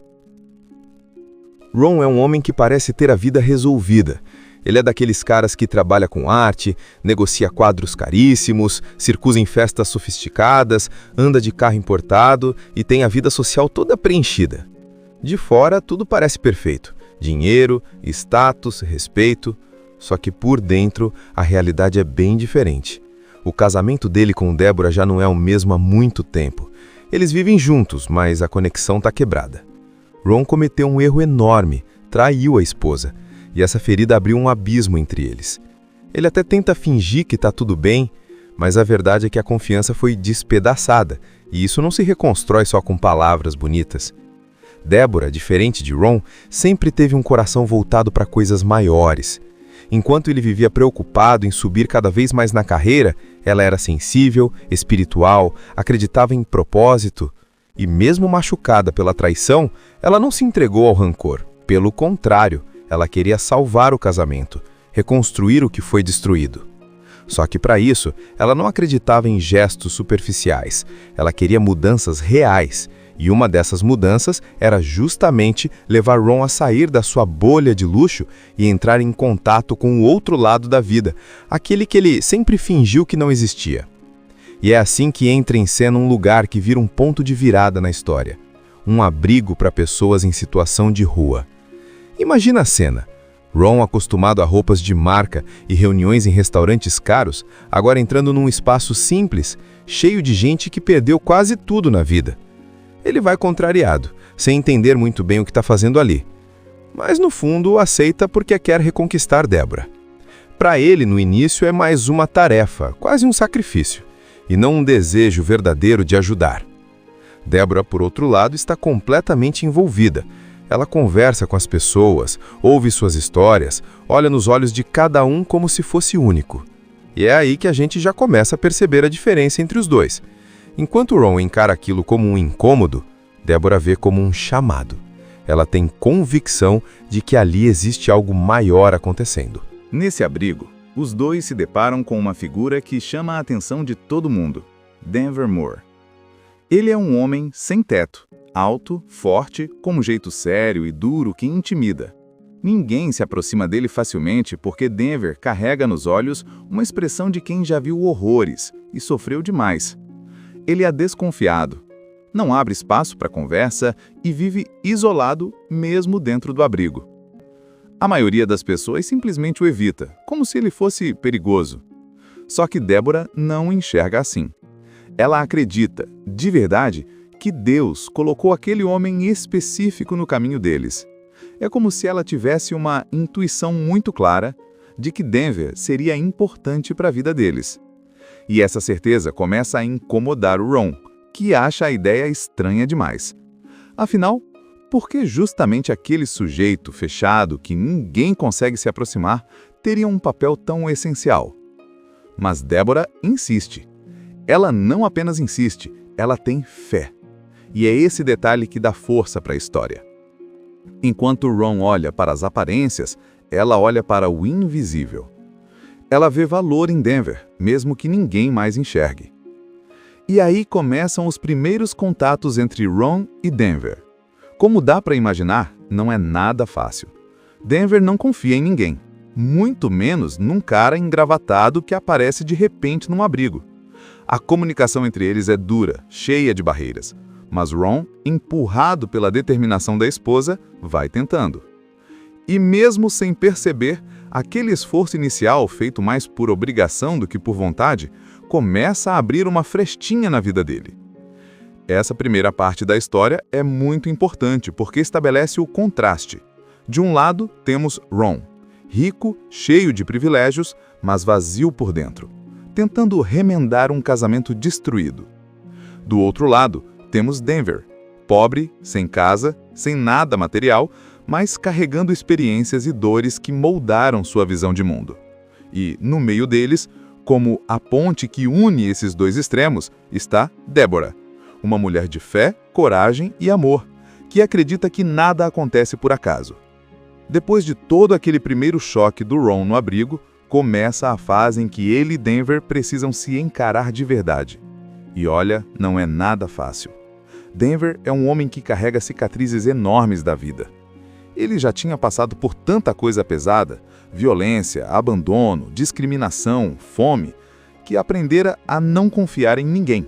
Ron é um homem que parece ter a vida resolvida. Ele é daqueles caras que trabalha com arte, negocia quadros caríssimos, circula em festas sofisticadas, anda de carro importado e tem a vida social toda preenchida. De fora, tudo parece perfeito. Dinheiro, status, respeito. Só que por dentro, a realidade é bem diferente. O casamento dele com Deborah já não é o mesmo há muito tempo. Eles vivem juntos, mas a conexão está quebrada. Ron cometeu um erro enorme, traiu a esposa, e essa ferida abriu um abismo entre eles. Ele até tenta fingir que está tudo bem, mas a verdade é que a confiança foi despedaçada, e isso não se reconstrói só com palavras bonitas. Deborah, diferente de Ron, sempre teve um coração voltado para coisas maiores. Enquanto ele vivia preocupado em subir cada vez mais na carreira, ela era sensível, espiritual, acreditava em propósito. E mesmo machucada pela traição, ela não se entregou ao rancor. Pelo contrário, ela queria salvar o casamento, reconstruir o que foi destruído. Só que para isso, ela não acreditava em gestos superficiais. Ela queria mudanças reais. E uma dessas mudanças era justamente levar Ron a sair da sua bolha de luxo e entrar em contato com o outro lado da vida, aquele que ele sempre fingiu que não existia. E é assim que entra em cena um lugar que vira um ponto de virada na história. Um abrigo para pessoas em situação de rua. Imagina a cena. Ron, acostumado a roupas de marca e reuniões em restaurantes caros, agora entrando num espaço simples, cheio de gente que perdeu quase tudo na vida. Ele vai contrariado, sem entender muito bem o que está fazendo ali. Mas no fundo aceita porque quer reconquistar Deborah. Para ele, no início, é mais uma tarefa, quase um sacrifício, e não um desejo verdadeiro de ajudar. Deborah, por outro lado, está completamente envolvida. Ela conversa com as pessoas, ouve suas histórias, olha nos olhos de cada um como se fosse único. E é aí que a gente já começa a perceber a diferença entre os dois. Enquanto Ron encara aquilo como um incômodo, Deborah vê como um chamado. Ela tem convicção de que ali existe algo maior acontecendo. Nesse abrigo, os dois se deparam com uma figura que chama a atenção de todo mundo: Denver Moore. Ele é um homem sem teto, alto, forte, com um jeito sério e duro que intimida. Ninguém se aproxima dele facilmente porque Denver carrega nos olhos uma expressão de quem já viu horrores e sofreu demais. Ele é desconfiado, não abre espaço para conversa e vive isolado mesmo dentro do abrigo. A maioria das pessoas simplesmente o evita, como se ele fosse perigoso. Só que Deborah não o enxerga assim. Ela acredita, de verdade, que Deus colocou aquele homem específico no caminho deles. É como se ela tivesse uma intuição muito clara de que Denver seria importante para a vida deles. E essa certeza começa a incomodar o Ron, que acha a ideia estranha demais. Afinal, por que justamente aquele sujeito fechado que ninguém consegue se aproximar teriam um papel tão essencial. Mas Deborah insiste. Ela não apenas insiste, ela tem fé. E é esse detalhe que dá força para a história. Enquanto Ron olha para as aparências, ela olha para o invisível. Ela vê valor em Denver, mesmo que ninguém mais enxergue. E aí começam os primeiros contatos entre Ron e Denver. Como dá para imaginar, não é nada fácil. Denver não confia em ninguém, muito menos num cara engravatado que aparece de repente num abrigo. A comunicação entre eles é dura, cheia de barreiras, mas Ron, empurrado pela determinação da esposa, vai tentando. E mesmo sem perceber, aquele esforço inicial, feito mais por obrigação do que por vontade, começa a abrir uma frestinha na vida dele. Essa primeira parte da história é muito importante porque estabelece o contraste. De um lado, temos Ron, rico, cheio de privilégios, mas vazio por dentro, tentando remendar um casamento destruído. Do outro lado, temos Denver, pobre, sem casa, sem nada material, mas carregando experiências e dores que moldaram sua visão de mundo. E, no meio deles, como a ponte que une esses dois extremos, está Deborah, uma mulher de fé, coragem e amor, que acredita que nada acontece por acaso. Depois de todo aquele primeiro choque do Ron no abrigo, começa a fase em que ele e Denver precisam se encarar de verdade. E olha, não é nada fácil. Denver é um homem que carrega cicatrizes enormes da vida. Ele já tinha passado por tanta coisa pesada, violência, abandono, discriminação, fome, que aprendera a não confiar em ninguém.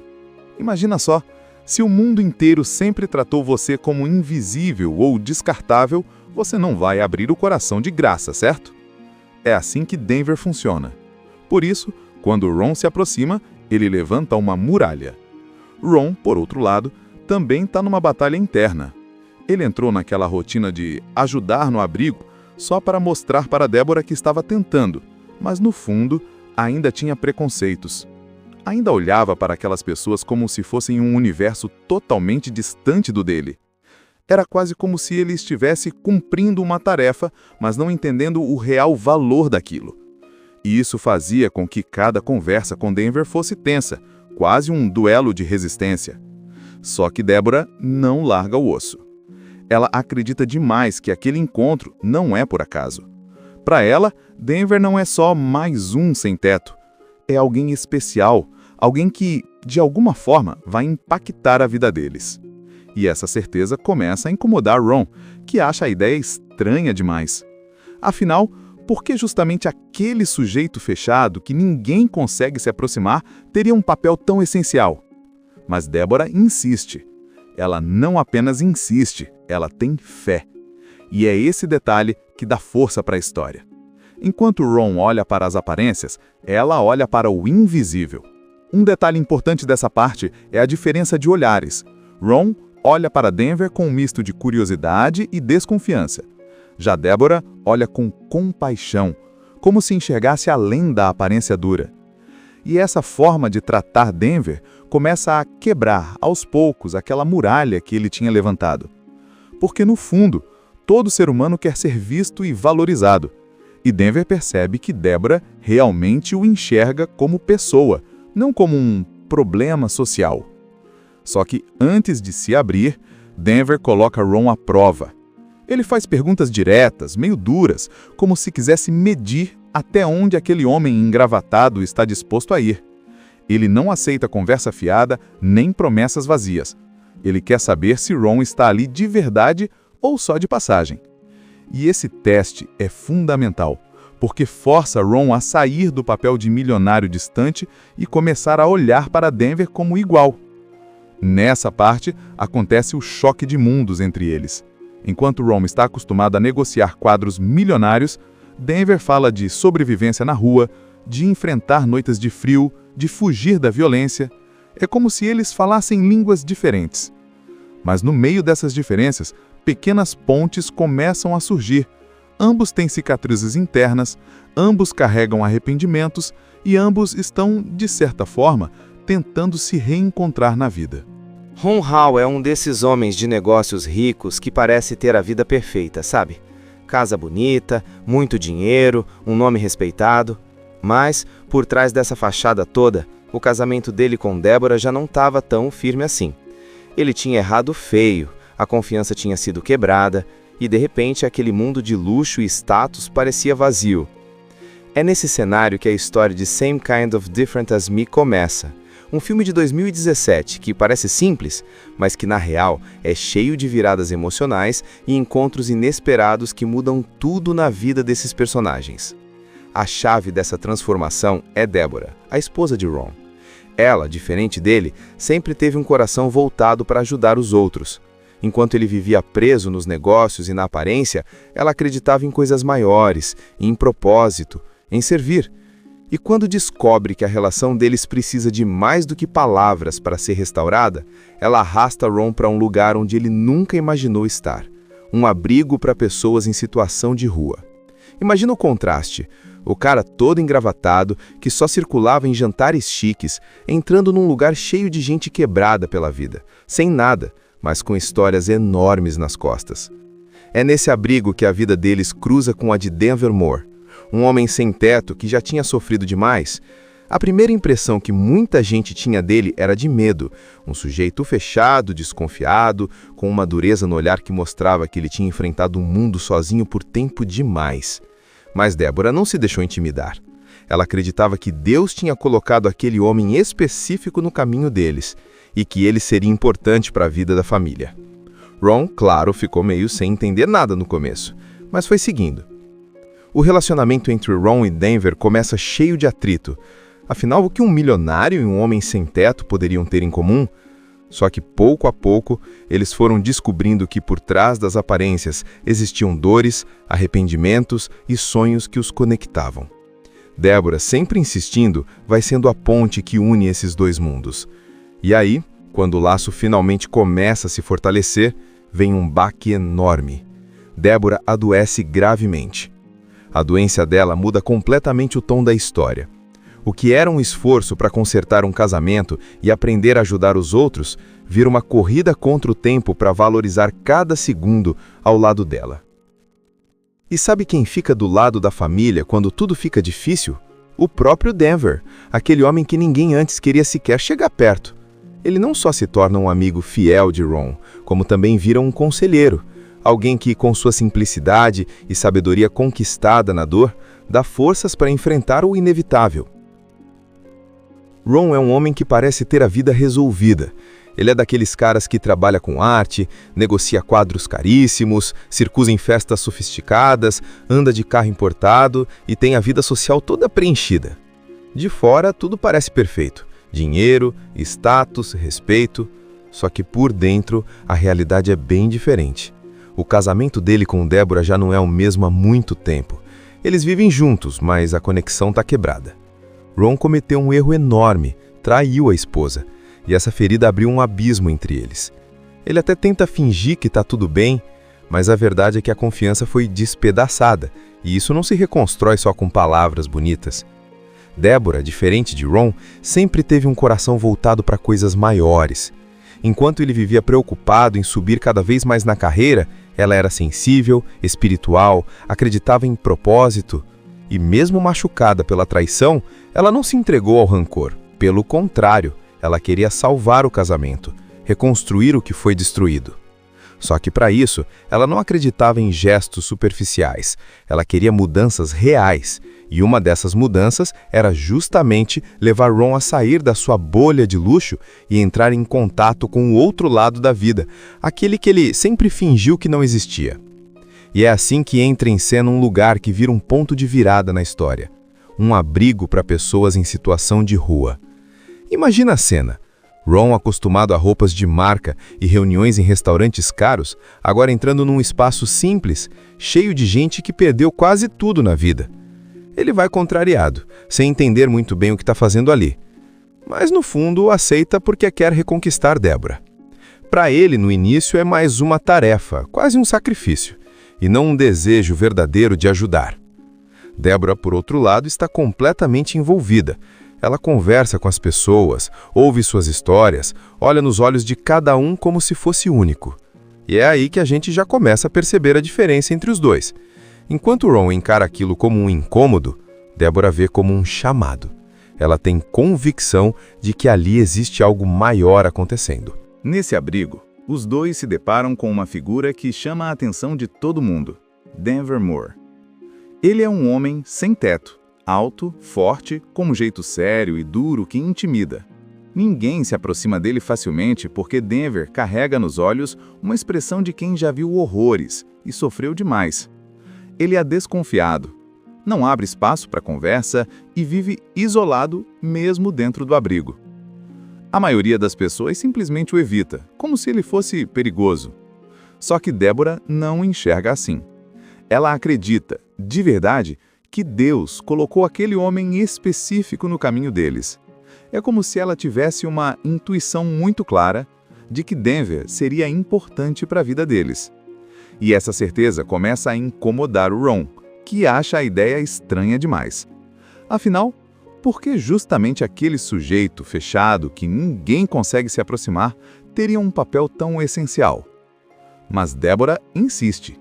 Imagina só, se o mundo inteiro sempre tratou você como invisível ou descartável, você não vai abrir o coração de graça, certo? É assim que Denver funciona. Por isso, quando Ron se aproxima, ele levanta uma muralha. Ron, por outro lado, também está numa batalha interna. Ele entrou naquela rotina de ajudar no abrigo só para mostrar para Deborah que estava tentando, mas no fundo ainda tinha preconceitos. Ainda olhava para aquelas pessoas como se fossem um universo totalmente distante do dele. Era quase como se ele estivesse cumprindo uma tarefa, mas não entendendo o real valor daquilo. E isso fazia com que cada conversa com Denver fosse tensa, quase um duelo de resistência. Só que Deborah não larga o osso. Ela acredita demais que aquele encontro não é por acaso. Para ela, Denver não é só mais um sem-teto. É alguém especial, alguém que, de alguma forma, vai impactar a vida deles. E essa certeza começa a incomodar Ron, que acha a ideia estranha demais. Afinal, por que justamente aquele sujeito fechado que ninguém consegue se aproximar teria um papel tão essencial? Mas Deborah insiste. Ela não apenas insiste, ela tem fé. E é esse detalhe que dá força para a história. Enquanto Ron olha para as aparências, ela olha para o invisível. Um detalhe importante dessa parte é a diferença de olhares. Ron olha para Denver com um misto de curiosidade e desconfiança. Já Deborah olha com compaixão, como se enxergasse além da aparência dura. E essa forma de tratar Denver começa a quebrar, aos poucos, aquela muralha que ele tinha levantado. Porque, no fundo, todo ser humano quer ser visto e valorizado. E Denver percebe que Deborah realmente o enxerga como pessoa, não como um problema social. Só que, antes de se abrir, Denver coloca Ron à prova. Ele faz perguntas diretas, meio duras, como se quisesse medir até onde aquele homem engravatado está disposto a ir. Ele não aceita conversa fiada nem promessas vazias. Ele quer saber se Ron está ali de verdade ou só de passagem. E esse teste é fundamental, porque força Ron a sair do papel de milionário distante e começar a olhar para Denver como igual. Nessa parte, acontece o choque de mundos entre eles. Enquanto Ron está acostumado a negociar quadros milionários, Denver fala de sobrevivência na rua, de enfrentar noites de frio, de fugir da violência. É como se eles falassem línguas diferentes. Mas no meio dessas diferenças, pequenas pontes começam a surgir. Ambos têm cicatrizes internas, ambos carregam arrependimentos e ambos estão, de certa forma, tentando se reencontrar na vida. Ron Hall é um desses homens de negócios ricos que parece ter a vida perfeita, sabe? Casa bonita, muito dinheiro, um nome respeitado. Mas, por trás dessa fachada toda, o casamento dele com Deborah já não estava tão firme assim. Ele tinha errado feio, a confiança tinha sido quebrada, e de repente aquele mundo de luxo e status parecia vazio. É nesse cenário que a história de Same Kind of Different As Me começa. Um filme de 2017 que parece simples, mas que na real é cheio de viradas emocionais e encontros inesperados que mudam tudo na vida desses personagens. A chave dessa transformação é Deborah, a esposa de Ron. Ela, diferente dele, sempre teve um coração voltado para ajudar os outros. Enquanto ele vivia preso nos negócios e na aparência, ela acreditava em coisas maiores, em propósito, em servir. E quando descobre que a relação deles precisa de mais do que palavras para ser restaurada, ela arrasta Ron para um lugar onde ele nunca imaginou estar. Um abrigo para pessoas em situação de rua. Imagina o contraste. O cara todo engravatado, que só circulava em jantares chiques, entrando num lugar cheio de gente quebrada pela vida, sem nada, mas com histórias enormes nas costas. É nesse abrigo que a vida deles cruza com a de Denver Moore, um homem sem teto que já tinha sofrido demais. A primeira impressão que muita gente tinha dele era de medo, um sujeito fechado, desconfiado, com uma dureza no olhar que mostrava que ele tinha enfrentado o mundo sozinho por tempo demais. Mas Deborah não se deixou intimidar. Ela acreditava que Deus tinha colocado aquele homem específico no caminho deles e que ele seria importante para a vida da família. Ron, claro, ficou meio sem entender nada no começo, mas foi seguindo. O relacionamento entre Ron e Denver começa cheio de atrito. Afinal, o que um milionário e um homem sem teto poderiam ter em comum? Só que pouco a pouco, eles foram descobrindo que por trás das aparências existiam dores, arrependimentos e sonhos que os conectavam. Deborah, sempre insistindo, vai sendo a ponte que une esses dois mundos. E aí, quando o laço finalmente começa a se fortalecer, vem um baque enorme. Deborah adoece gravemente. A doença dela muda completamente o tom da história. O que era um esforço para consertar um casamento e aprender a ajudar os outros, vira uma corrida contra o tempo para valorizar cada segundo ao lado dela. E sabe quem fica do lado da família quando tudo fica difícil? O próprio Denver, aquele homem que ninguém antes queria sequer chegar perto. Ele não só se torna um amigo fiel de Ron, como também vira um conselheiro, alguém que, com sua simplicidade e sabedoria conquistada na dor, dá forças para enfrentar o inevitável. Ron é um homem que parece ter a vida resolvida. Ele é daqueles caras que trabalha com arte, negocia quadros caríssimos, circula em festas sofisticadas, anda de carro importado e tem a vida social toda preenchida. De fora, tudo parece perfeito. Dinheiro, status, respeito. Só que por dentro, a realidade é bem diferente. O casamento dele com Deborah já não é o mesmo há muito tempo. Eles vivem juntos, mas a conexão está quebrada. Ron cometeu um erro enorme, traiu a esposa, e essa ferida abriu um abismo entre eles. Ele até tenta fingir que está tudo bem, mas a verdade é que a confiança foi despedaçada, e isso não se reconstrói só com palavras bonitas. Deborah, diferente de Ron, sempre teve um coração voltado para coisas maiores. Enquanto ele vivia preocupado em subir cada vez mais na carreira, ela era sensível, espiritual, acreditava em propósito. E mesmo machucada pela traição, ela não se entregou ao rancor. Pelo contrário, ela queria salvar o casamento, reconstruir o que foi destruído. Só que para isso, ela não acreditava em gestos superficiais. Ela queria mudanças reais. E uma dessas mudanças era justamente levar Ron a sair da sua bolha de luxo e entrar em contato com o outro lado da vida, aquele que ele sempre fingiu que não existia. E é assim que entra em cena um lugar que vira um ponto de virada na história. Um abrigo para pessoas em situação de rua. Imagina a cena. Ron, acostumado a roupas de marca e reuniões em restaurantes caros, agora entrando num espaço simples, cheio de gente que perdeu quase tudo na vida. Ele vai contrariado, sem entender muito bem o que está fazendo ali. Mas no fundo aceita porque quer reconquistar Deborah. Para ele, no início, é mais uma tarefa, quase um sacrifício, e não um desejo verdadeiro de ajudar. Deborah, por outro lado, está completamente envolvida. Ela conversa com as pessoas, ouve suas histórias, olha nos olhos de cada um como se fosse único. E é aí que a gente já começa a perceber a diferença entre os dois. Enquanto Ron encara aquilo como um incômodo, Deborah vê como um chamado. Ela tem convicção de que ali existe algo maior acontecendo. Nesse abrigo, os dois se deparam com uma figura que chama a atenção de todo mundo: Denver Moore. Ele é um homem sem teto, alto, forte, com um jeito sério e duro que intimida. Ninguém se aproxima dele facilmente porque Denver carrega nos olhos uma expressão de quem já viu horrores e sofreu demais. Ele é desconfiado, não abre espaço para conversa e vive isolado mesmo dentro do abrigo. A maioria das pessoas simplesmente o evita, como se ele fosse perigoso. Só que Deborah não o enxerga assim. Ela acredita, de verdade, que Deus colocou aquele homem específico no caminho deles. É como se ela tivesse uma intuição muito clara de que Denver seria importante para a vida deles. E essa certeza começa a incomodar o Ron, que acha a ideia estranha demais. Afinal, por que justamente aquele sujeito fechado que ninguém consegue se aproximar teria um papel tão essencial? Mas Deborah insiste.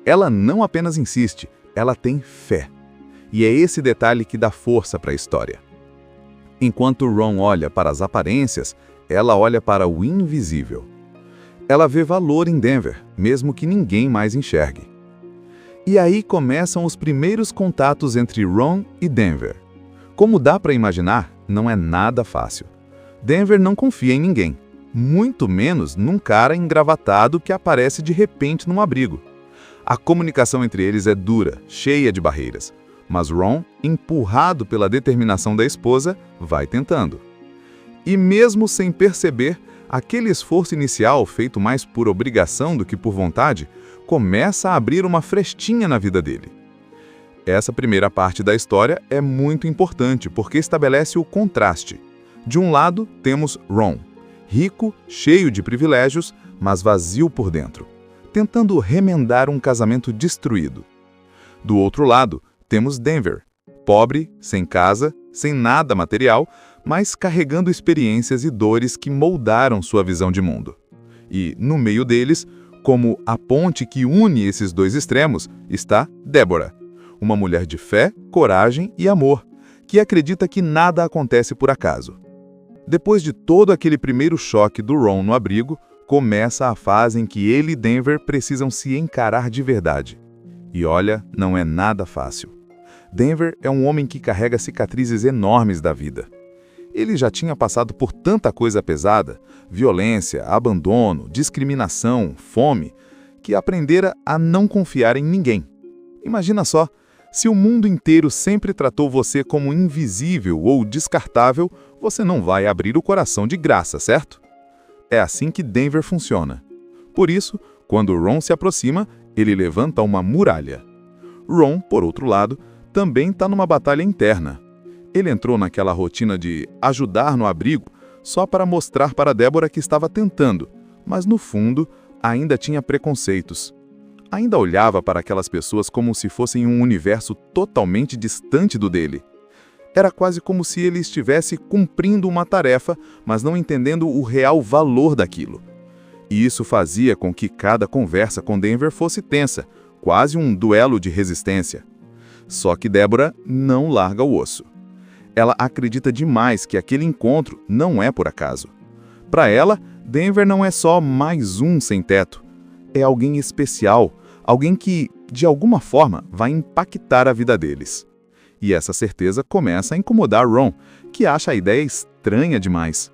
Ela não apenas insiste, ela tem fé. E é esse detalhe que dá força para a história. Enquanto Ron olha para as aparências, ela olha para o invisível. Ela vê valor em Denver, mesmo que ninguém mais enxergue. E aí começam os primeiros contatos entre Ron e Denver. Como dá para imaginar, não é nada fácil. Denver não confia em ninguém, muito menos num cara engravatado que aparece de repente num abrigo. A comunicação entre eles é dura, cheia de barreiras. Mas Ron, empurrado pela determinação da esposa, vai tentando. E mesmo sem perceber, aquele esforço inicial, feito mais por obrigação do que por vontade, começa a abrir uma frestinha na vida dele. Essa primeira parte da história é muito importante porque estabelece o contraste. De um lado, temos Ron, rico, cheio de privilégios, mas vazio por dentro, tentando remendar um casamento destruído. Do outro lado, temos Denver, pobre, sem casa, sem nada material, mas carregando experiências e dores que moldaram sua visão de mundo. E, no meio deles, como a ponte que une esses dois extremos, está Deborah, uma mulher de fé, coragem e amor, que acredita que nada acontece por acaso. Depois de todo aquele primeiro choque do Ron no abrigo, começa a fase em que ele e Denver precisam se encarar de verdade. E olha, não é nada fácil. Denver é um homem que carrega cicatrizes enormes da vida. Ele já tinha passado por tanta coisa pesada, violência, abandono, discriminação, fome, que aprendera a não confiar em ninguém. Imagina só, se o mundo inteiro sempre tratou você como invisível ou descartável, você não vai abrir o coração de graça, certo? É assim que Denver funciona. Por isso, quando Ron se aproxima, ele levanta uma muralha. Ron, por outro lado, também está numa batalha interna. Ele entrou naquela rotina de ajudar no abrigo só para mostrar para Deborah que estava tentando, mas no fundo ainda tinha preconceitos. Ainda olhava para aquelas pessoas como se fossem um universo totalmente distante do dele. Era quase como se ele estivesse cumprindo uma tarefa, mas não entendendo o real valor daquilo. E isso fazia com que cada conversa com Denver fosse tensa, quase um duelo de resistência. Só que Deborah não larga o osso. Ela acredita demais que aquele encontro não é por acaso. Para ela, Denver não é só mais um sem-teto. É alguém especial, alguém que, de alguma forma, vai impactar a vida deles. E essa certeza começa a incomodar Ron, que acha a ideia estranha demais.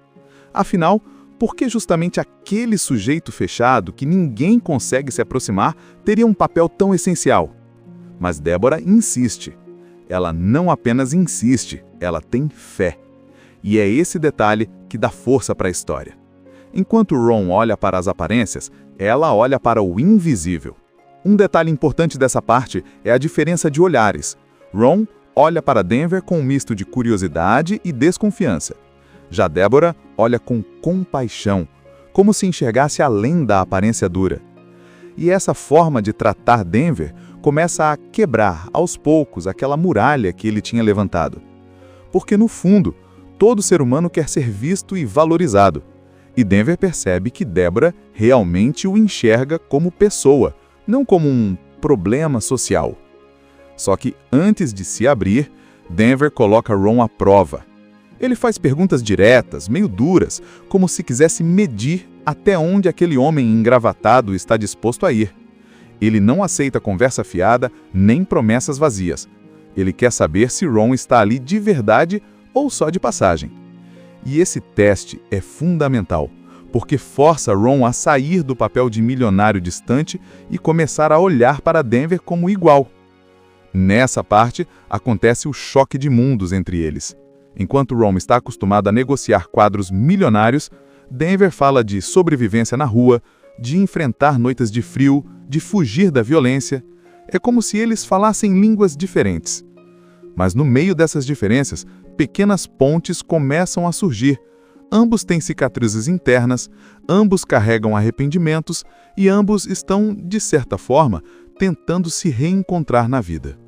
Afinal, por que justamente aquele sujeito fechado que ninguém consegue se aproximar teria um papel tão essencial? Mas Deborah insiste. Ela não apenas insiste, ela tem fé. E é esse detalhe que dá força para a história. Enquanto Ron olha para as aparências, ela olha para o invisível. Um detalhe importante dessa parte é a diferença de olhares. Ron olha para Denver com um misto de curiosidade e desconfiança. Já Deborah olha com compaixão, como se enxergasse além da aparência dura. E essa forma de tratar Denver começa a quebrar, aos poucos, aquela muralha que ele tinha levantado. Porque, no fundo, todo ser humano quer ser visto e valorizado. E Denver percebe que Deborah realmente o enxerga como pessoa, não como um problema social. Só que antes de se abrir, Denver coloca Ron à prova. Ele faz perguntas diretas, meio duras, como se quisesse medir até onde aquele homem engravatado está disposto a ir. Ele não aceita conversa fiada nem promessas vazias. Ele quer saber se Ron está ali de verdade ou só de passagem. E esse teste é fundamental, porque força Ron a sair do papel de milionário distante e começar a olhar para Denver como igual. Nessa parte, acontece o choque de mundos entre eles. Enquanto Ron está acostumado a negociar quadros milionários, Denver fala de sobrevivência na rua, de enfrentar noites de frio, de fugir da violência. É como se eles falassem línguas diferentes. Mas no meio dessas diferenças, pequenas pontes começam a surgir. Ambos têm cicatrizes internas, ambos carregam arrependimentos e ambos estão, de certa forma, tentando se reencontrar na vida.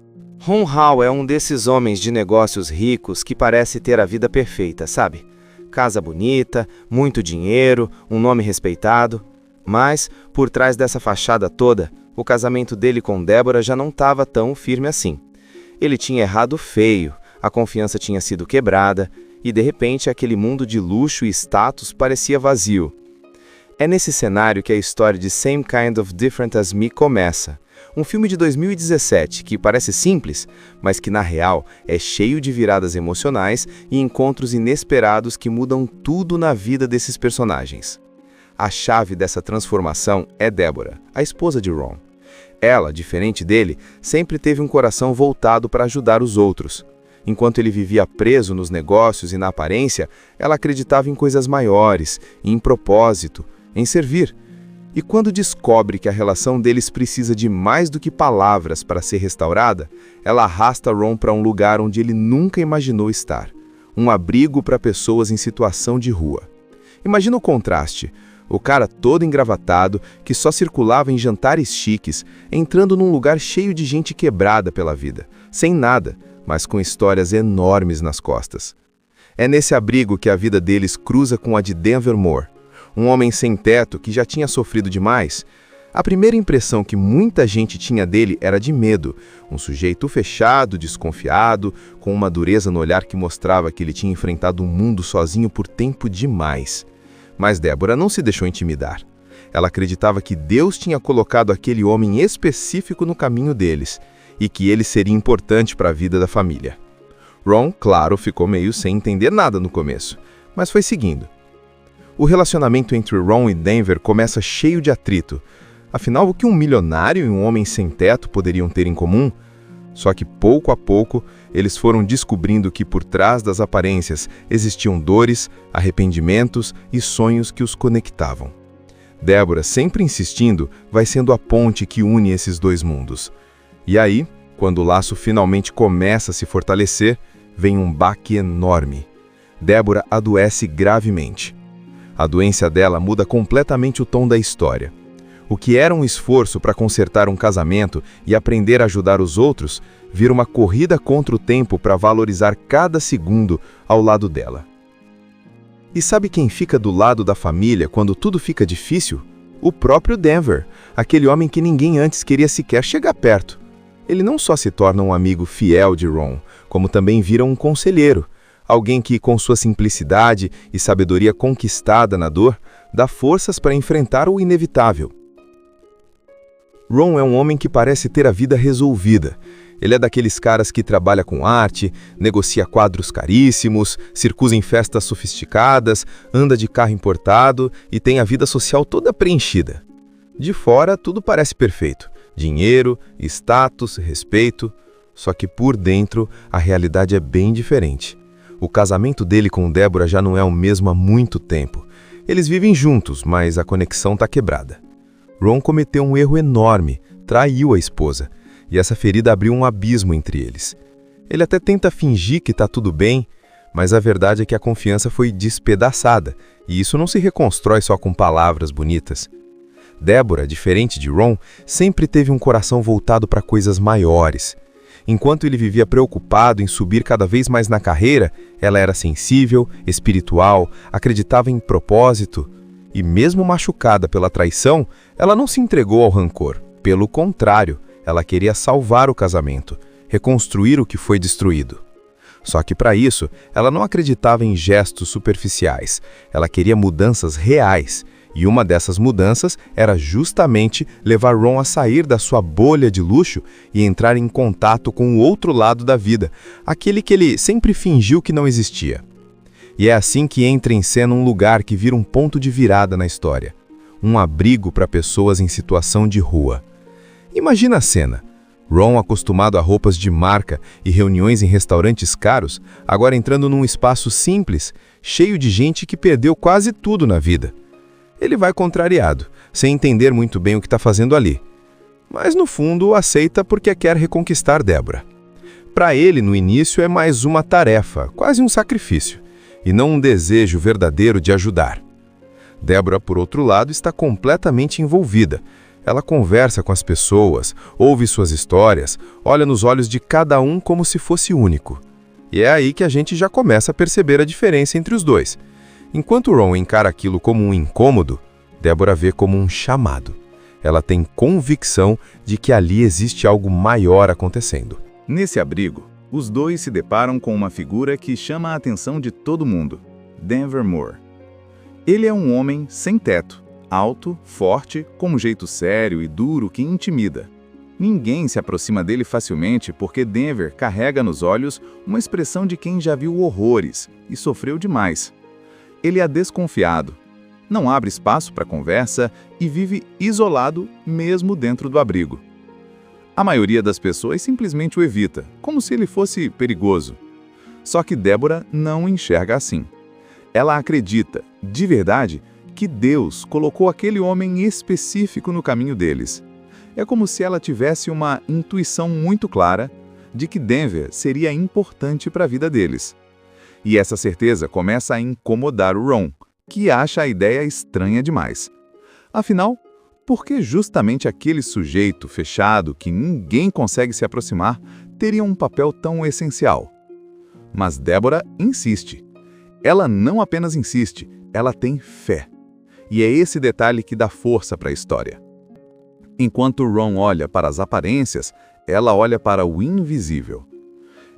Ron Hall é um desses homens de negócios ricos que parece ter a vida perfeita, sabe? Casa bonita, muito dinheiro, um nome respeitado. Mas, por trás dessa fachada toda, o casamento dele com Deborah já não estava tão firme assim. Ele tinha errado feio, a confiança tinha sido quebrada, e de repente aquele mundo de luxo e status parecia vazio. É nesse cenário que a história de Same Kind of Different As Me começa. Um filme de 2017 que parece simples, mas que na real é cheio de viradas emocionais e encontros inesperados que mudam tudo na vida desses personagens. A chave dessa transformação é Deborah, a esposa de Ron. Ela, diferente dele, sempre teve um coração voltado para ajudar os outros. Enquanto ele vivia preso nos negócios e na aparência, ela acreditava em coisas maiores, em propósito, em servir. E quando descobre que a relação deles precisa de mais do que palavras para ser restaurada, ela arrasta Ron para um lugar onde ele nunca imaginou estar. Um abrigo para pessoas em situação de rua. Imagina o contraste. O cara todo engravatado, que só circulava em jantares chiques, entrando num lugar cheio de gente quebrada pela vida, sem nada, mas com histórias enormes nas costas. É nesse abrigo que a vida deles cruza com a de Denver Moore, um homem sem teto que já tinha sofrido demais. A primeira impressão que muita gente tinha dele era de medo, um sujeito fechado, desconfiado, com uma dureza no olhar que mostrava que ele tinha enfrentado um mundo sozinho por tempo demais. Mas Deborah não se deixou intimidar. Ela acreditava que Deus tinha colocado aquele homem específico no caminho deles e que ele seria importante para a vida da família. Ron, claro, ficou meio sem entender nada no começo, mas foi seguindo. O relacionamento entre Ron e Denver começa cheio de atrito. Afinal, o que um milionário e um homem sem teto poderiam ter em comum? Só que pouco a pouco, eles foram descobrindo que por trás das aparências existiam dores, arrependimentos e sonhos que os conectavam. Deborah, sempre insistindo, vai sendo a ponte que une esses dois mundos. E aí, quando o laço finalmente começa a se fortalecer, vem um baque enorme. Deborah adoece gravemente. A doença dela muda completamente o tom da história. O que era um esforço para consertar um casamento e aprender a ajudar os outros, vira uma corrida contra o tempo para valorizar cada segundo ao lado dela. E sabe quem fica do lado da família quando tudo fica difícil? O próprio Denver, aquele homem que ninguém antes queria sequer chegar perto. Ele não só se torna um amigo fiel de Ron, como também vira um conselheiro, alguém que, com sua simplicidade e sabedoria conquistada na dor, dá forças para enfrentar o inevitável. Ron é um homem que parece ter a vida resolvida. Ele é daqueles caras que trabalha com arte, negocia quadros caríssimos, circula em festas sofisticadas, anda de carro importado e tem a vida social toda preenchida. De fora, tudo parece perfeito. Dinheiro, status, respeito. Só que por dentro, a realidade é bem diferente. O casamento dele com Deborah já não é o mesmo há muito tempo. Eles vivem juntos, mas a conexão está quebrada. Ron cometeu um erro enorme, traiu a esposa, e essa ferida abriu um abismo entre eles. Ele até tenta fingir que está tudo bem, mas a verdade é que a confiança foi despedaçada, e isso não se reconstrói só com palavras bonitas. Deborah, diferente de Ron, sempre teve um coração voltado para coisas maiores. Enquanto ele vivia preocupado em subir cada vez mais na carreira, ela era sensível, espiritual, acreditava em propósito. E mesmo machucada pela traição, ela não se entregou ao rancor. Pelo contrário, ela queria salvar o casamento. reconstruir o que foi destruído. Só que para isso, ela não acreditava em gestos superficiais, ela queria mudanças reais, e uma dessas mudanças era justamente levar Ron a sair da sua bolha de luxo e entrar em contato com o outro lado da vida, aquele que ele sempre fingiu que não existia. E é assim que entra em cena um lugar que vira um ponto de virada na história, um abrigo para pessoas em situação de rua. Imagina a cena. Ron, acostumado a roupas de marca e reuniões em restaurantes caros, agora entrando num espaço simples, cheio de gente que perdeu quase tudo na vida. Ele vai contrariado, sem entender muito bem o que está fazendo ali. Mas no fundo aceita porque quer reconquistar Deborah. Para ele, no início, é mais uma tarefa, quase um sacrifício, e não um desejo verdadeiro de ajudar. Deborah, por outro lado, está completamente envolvida. Ela conversa com as pessoas, ouve suas histórias, olha nos olhos de cada um como se fosse único. E é aí que a gente já começa a perceber a diferença entre os dois. Enquanto Ron encara aquilo como um incômodo, Deborah vê como um chamado. Ela tem convicção de que ali existe algo maior acontecendo. Nesse abrigo, os dois se deparam com uma figura que chama a atenção de todo mundo: Denver Moore. Ele é um homem sem teto, alto, forte, com um jeito sério e duro que intimida. Ninguém se aproxima dele facilmente porque Denver carrega nos olhos uma expressão de quem já viu horrores e sofreu demais. Ele é desconfiado, não abre espaço para conversa e vive isolado mesmo dentro do abrigo. A maioria das pessoas simplesmente o evita, como se ele fosse perigoso. Só que Deborah não o enxerga assim. Ela acredita, de verdade, que Deus colocou aquele homem específico no caminho deles. É como se ela tivesse uma intuição muito clara de que Denver seria importante para a vida deles. E essa certeza começa a incomodar o Ron, que acha a ideia estranha demais. Afinal, por que justamente aquele sujeito fechado que ninguém consegue se aproximar teria um papel tão essencial? Mas Deborah insiste. Ela não apenas insiste, ela tem fé. E é esse detalhe que dá força para a história. Enquanto Ron olha para as aparências, ela olha para o invisível.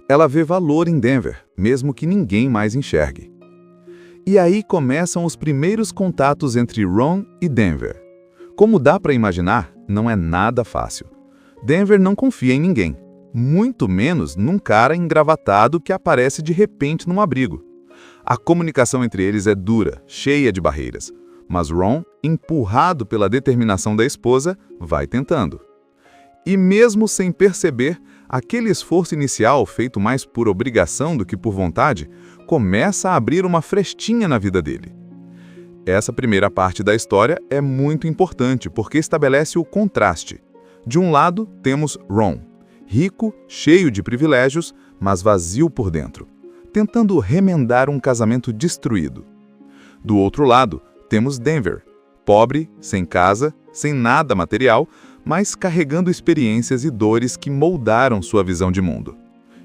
Ela vê valor em Denver, mesmo que ninguém mais enxergue. E aí começam os primeiros contatos entre Ron e Denver. Como dá para imaginar, não é nada fácil. Denver não confia em ninguém, muito menos num cara engravatado que aparece de repente num abrigo. A comunicação entre eles é dura, cheia de barreiras. Mas Ron, empurrado pela determinação da esposa, vai tentando. E mesmo sem perceber, aquele esforço inicial, feito mais por obrigação do que por vontade, começa a abrir uma frestinha na vida dele. Essa primeira parte da história é muito importante porque estabelece o contraste. De um lado, temos Ron, rico, cheio de privilégios, mas vazio por dentro, tentando remendar um casamento destruído. Do outro lado, temos Denver, pobre, sem casa, sem nada material, mas carregando experiências e dores que moldaram sua visão de mundo.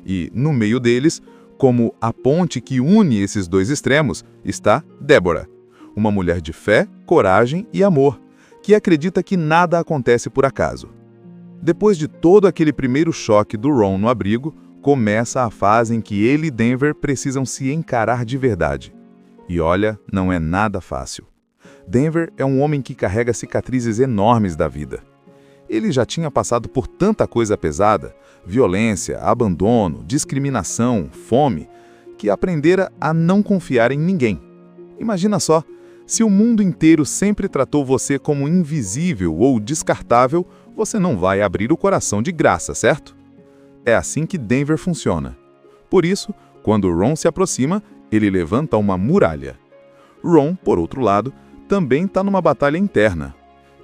E, no meio deles, como a ponte que une esses dois extremos, está Deborah, uma mulher de fé, coragem e amor, que acredita que nada acontece por acaso. Depois de todo aquele primeiro choque do Ron no abrigo, começa a fase em que ele e Denver precisam se encarar de verdade. E olha, não é nada fácil. Denver é um homem que carrega cicatrizes enormes da vida. Ele já tinha passado por tanta coisa pesada, violência, abandono, discriminação, fome, que aprendera a não confiar em ninguém. Imagina só, se o mundo inteiro sempre tratou você como invisível ou descartável, você não vai abrir o coração de graça, certo? É assim que Denver funciona. Por isso, quando Ron se aproxima, ele levanta uma muralha. Ron, por outro lado, também está numa batalha interna.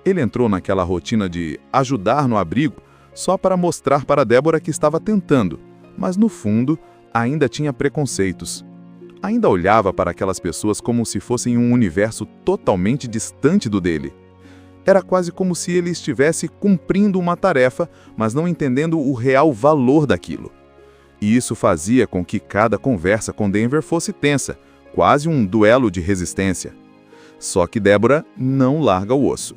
Ele entrou naquela rotina de ajudar no abrigo só para mostrar para Deborah que estava tentando, mas no fundo ainda tinha preconceitos. Ainda olhava para aquelas pessoas como se fossem um universo totalmente distante do dele. Era quase como se ele estivesse cumprindo uma tarefa, mas não entendendo o real valor daquilo. E isso fazia com que cada conversa com Denver fosse tensa, quase um duelo de resistência. Só que Deborah não larga o osso.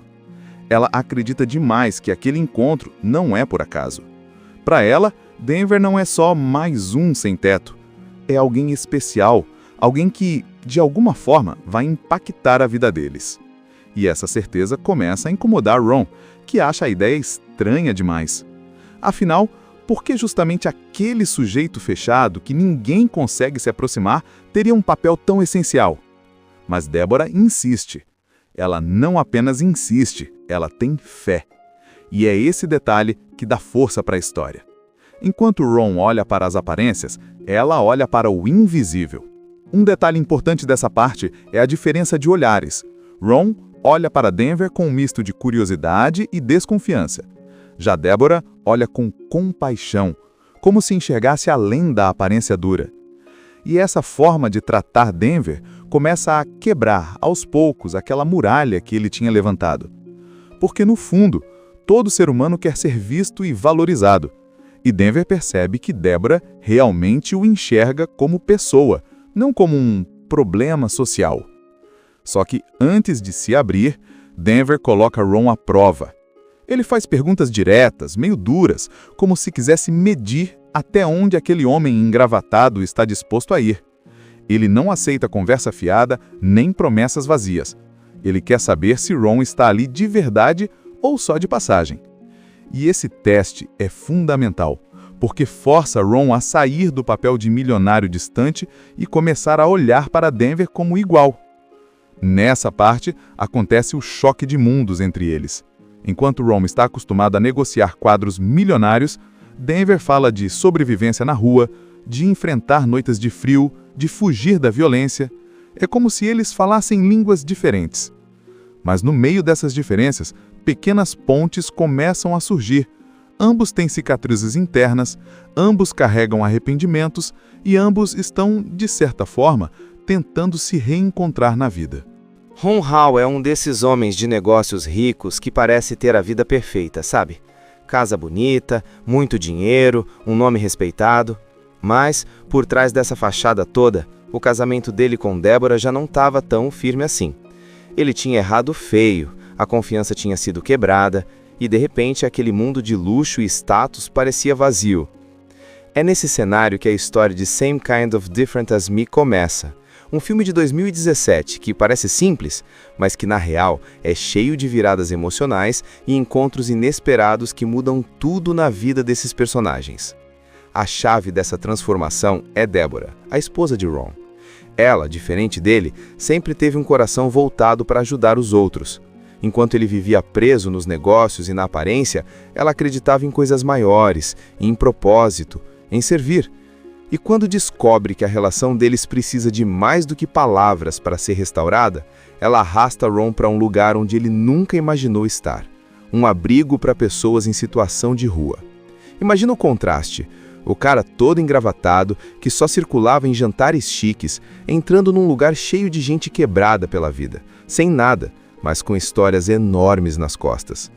Ela acredita demais que aquele encontro não é por acaso. Para ela, Denver não é só mais um sem-teto. É alguém especial, alguém que, de alguma forma, vai impactar a vida deles. E essa certeza começa a incomodar Ron, que acha a ideia estranha demais. Afinal, por que justamente aquele sujeito fechado, que ninguém consegue se aproximar, teria um papel tão essencial? Mas Deborah insiste. Ela não apenas insiste, ela tem fé. E é esse detalhe que dá força para a história. Enquanto Ron olha para as aparências, ela olha para o invisível. Um detalhe importante dessa parte é a diferença de olhares. Ron olha para Denver com um misto de curiosidade e desconfiança. Já Deborah olha com compaixão, como se enxergasse além da aparência dura. E essa forma de tratar Denver começa a quebrar, aos poucos, aquela muralha que ele tinha levantado. Porque, no fundo, todo ser humano quer ser visto e valorizado. E Denver percebe que Deborah realmente o enxerga como pessoa, não como um problema social. Só que, antes de se abrir, Denver coloca Ron à prova. Ele faz perguntas diretas, meio duras, como se quisesse medir até onde aquele homem engravatado está disposto a ir. Ele não aceita conversa fiada nem promessas vazias. Ele quer saber se Ron está ali de verdade ou só de passagem. E esse teste é fundamental, porque força Ron a sair do papel de milionário distante e começar a olhar para Denver como igual. Nessa parte, acontece o choque de mundos entre eles. Enquanto Ron está acostumado a negociar quadros milionários, Denver fala de sobrevivência na rua, de enfrentar noites de frio, de fugir da violência. É como se eles falassem línguas diferentes. Mas no meio dessas diferenças, pequenas pontes começam a surgir. Ambos têm cicatrizes internas, ambos carregam arrependimentos e ambos estão, de certa forma, tentando se reencontrar na vida. Ron Hall é um desses homens de negócios ricos que parece ter a vida perfeita, sabe? Casa bonita, muito dinheiro, um nome respeitado. Mas, por trás dessa fachada toda, o casamento dele com Deborah já não estava tão firme assim. Ele tinha errado feio, a confiança tinha sido quebrada, e de repente aquele mundo de luxo e status parecia vazio. É nesse cenário que a história de Same Kind of Different As Me começa. Um filme de 2017 que parece simples, mas que na real é cheio de viradas emocionais e encontros inesperados que mudam tudo na vida desses personagens. A chave dessa transformação é Deborah, a esposa de Ron. Ela, diferente dele, sempre teve um coração voltado para ajudar os outros. Enquanto ele vivia preso nos negócios e na aparência, ela acreditava em coisas maiores, em propósito, em servir. E quando descobre que a relação deles precisa de mais do que palavras para ser restaurada, ela arrasta Ron para um lugar onde ele nunca imaginou estar. Um abrigo para pessoas em situação de rua. Imagina o contraste. O cara todo engravatado, que só circulava em jantares chiques, entrando num lugar cheio de gente quebrada pela vida, sem nada, mas com histórias enormes nas costas.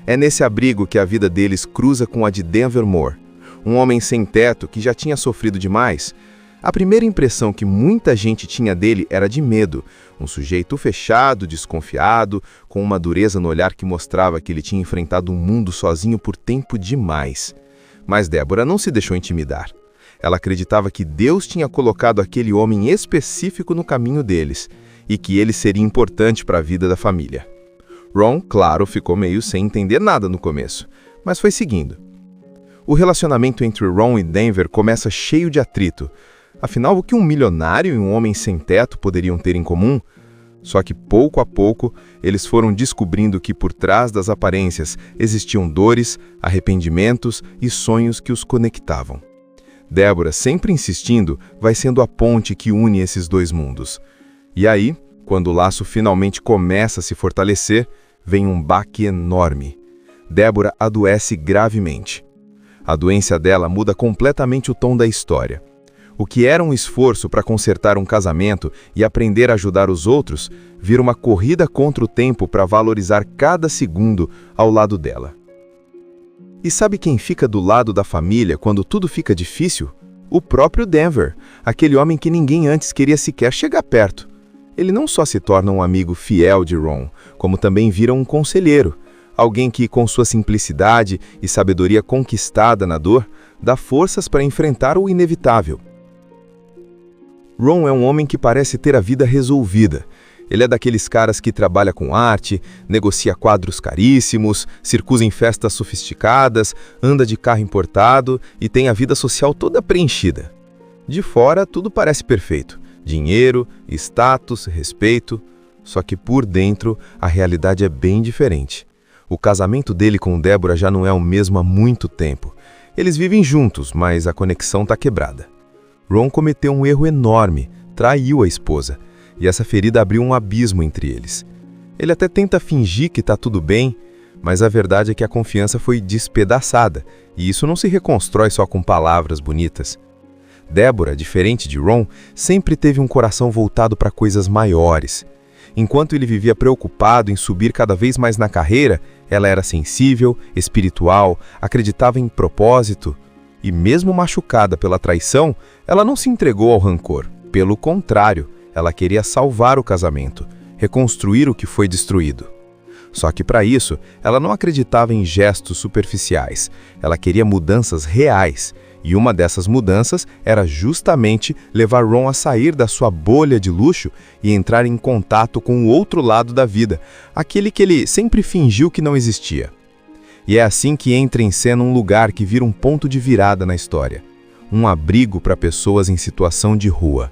É nesse abrigo que a vida deles cruza com a de Denver Moore, um homem sem teto que já tinha sofrido demais. A primeira impressão que muita gente tinha dele era de medo, um sujeito fechado, desconfiado, com uma dureza no olhar que mostrava que ele tinha enfrentado um mundo sozinho por tempo demais. Mas Deborah não se deixou intimidar. Ela acreditava que Deus tinha colocado aquele homem específico no caminho deles e que ele seria importante para a vida da família. Ron, claro, ficou meio sem entender nada no começo, mas foi seguindo. O relacionamento entre Ron e Denver começa cheio de atrito. Afinal, o que um milionário e um homem sem teto poderiam ter em comum? Só que pouco a pouco, eles foram descobrindo que por trás das aparências existiam dores, arrependimentos e sonhos que os conectavam. Deborah, sempre insistindo, vai sendo a ponte que une esses dois mundos. E aí, quando o laço finalmente começa a se fortalecer, vem um baque enorme. Deborah adoece gravemente. A doença dela muda completamente o tom da história. O que era um esforço para consertar um casamento e aprender a ajudar os outros, vira uma corrida contra o tempo para valorizar cada segundo ao lado dela. E sabe quem fica do lado da família quando tudo fica difícil? O próprio Denver, aquele homem que ninguém antes queria sequer chegar perto. Ele não só se torna um amigo fiel de Ron, como também vira um conselheiro, alguém que, com sua simplicidade e sabedoria conquistada na dor, dá forças para enfrentar o inevitável. Ron é um homem que parece ter a vida resolvida. Ele é daqueles caras que trabalha com arte, negocia quadros caríssimos, circula em festas sofisticadas, anda de carro importado e tem a vida social toda preenchida. De fora, tudo parece perfeito. Dinheiro, status, respeito. Só que por dentro, a realidade é bem diferente. O casamento dele com Deborah já não é o mesmo há muito tempo. Eles vivem juntos, mas a conexão está quebrada. Ron cometeu um erro enorme, traiu a esposa, e essa ferida abriu um abismo entre eles. Ele até tenta fingir que está tudo bem, mas a verdade é que a confiança foi despedaçada, e isso não se reconstrói só com palavras bonitas. Deborah, diferente de Ron, sempre teve um coração voltado para coisas maiores. Enquanto ele vivia preocupado em subir cada vez mais na carreira, ela era sensível, espiritual, acreditava em propósito. E mesmo machucada pela traição, ela não se entregou ao rancor. Pelo contrário, ela queria salvar o casamento, reconstruir o que foi destruído. Só que para isso, ela não acreditava em gestos superficiais. Ela queria mudanças reais. E uma dessas mudanças era justamente levar Ron a sair da sua bolha de luxo e entrar em contato com o outro lado da vida, aquele que ele sempre fingiu que não existia. E é assim que entra em cena um lugar que vira um ponto de virada na história. Um abrigo para pessoas em situação de rua.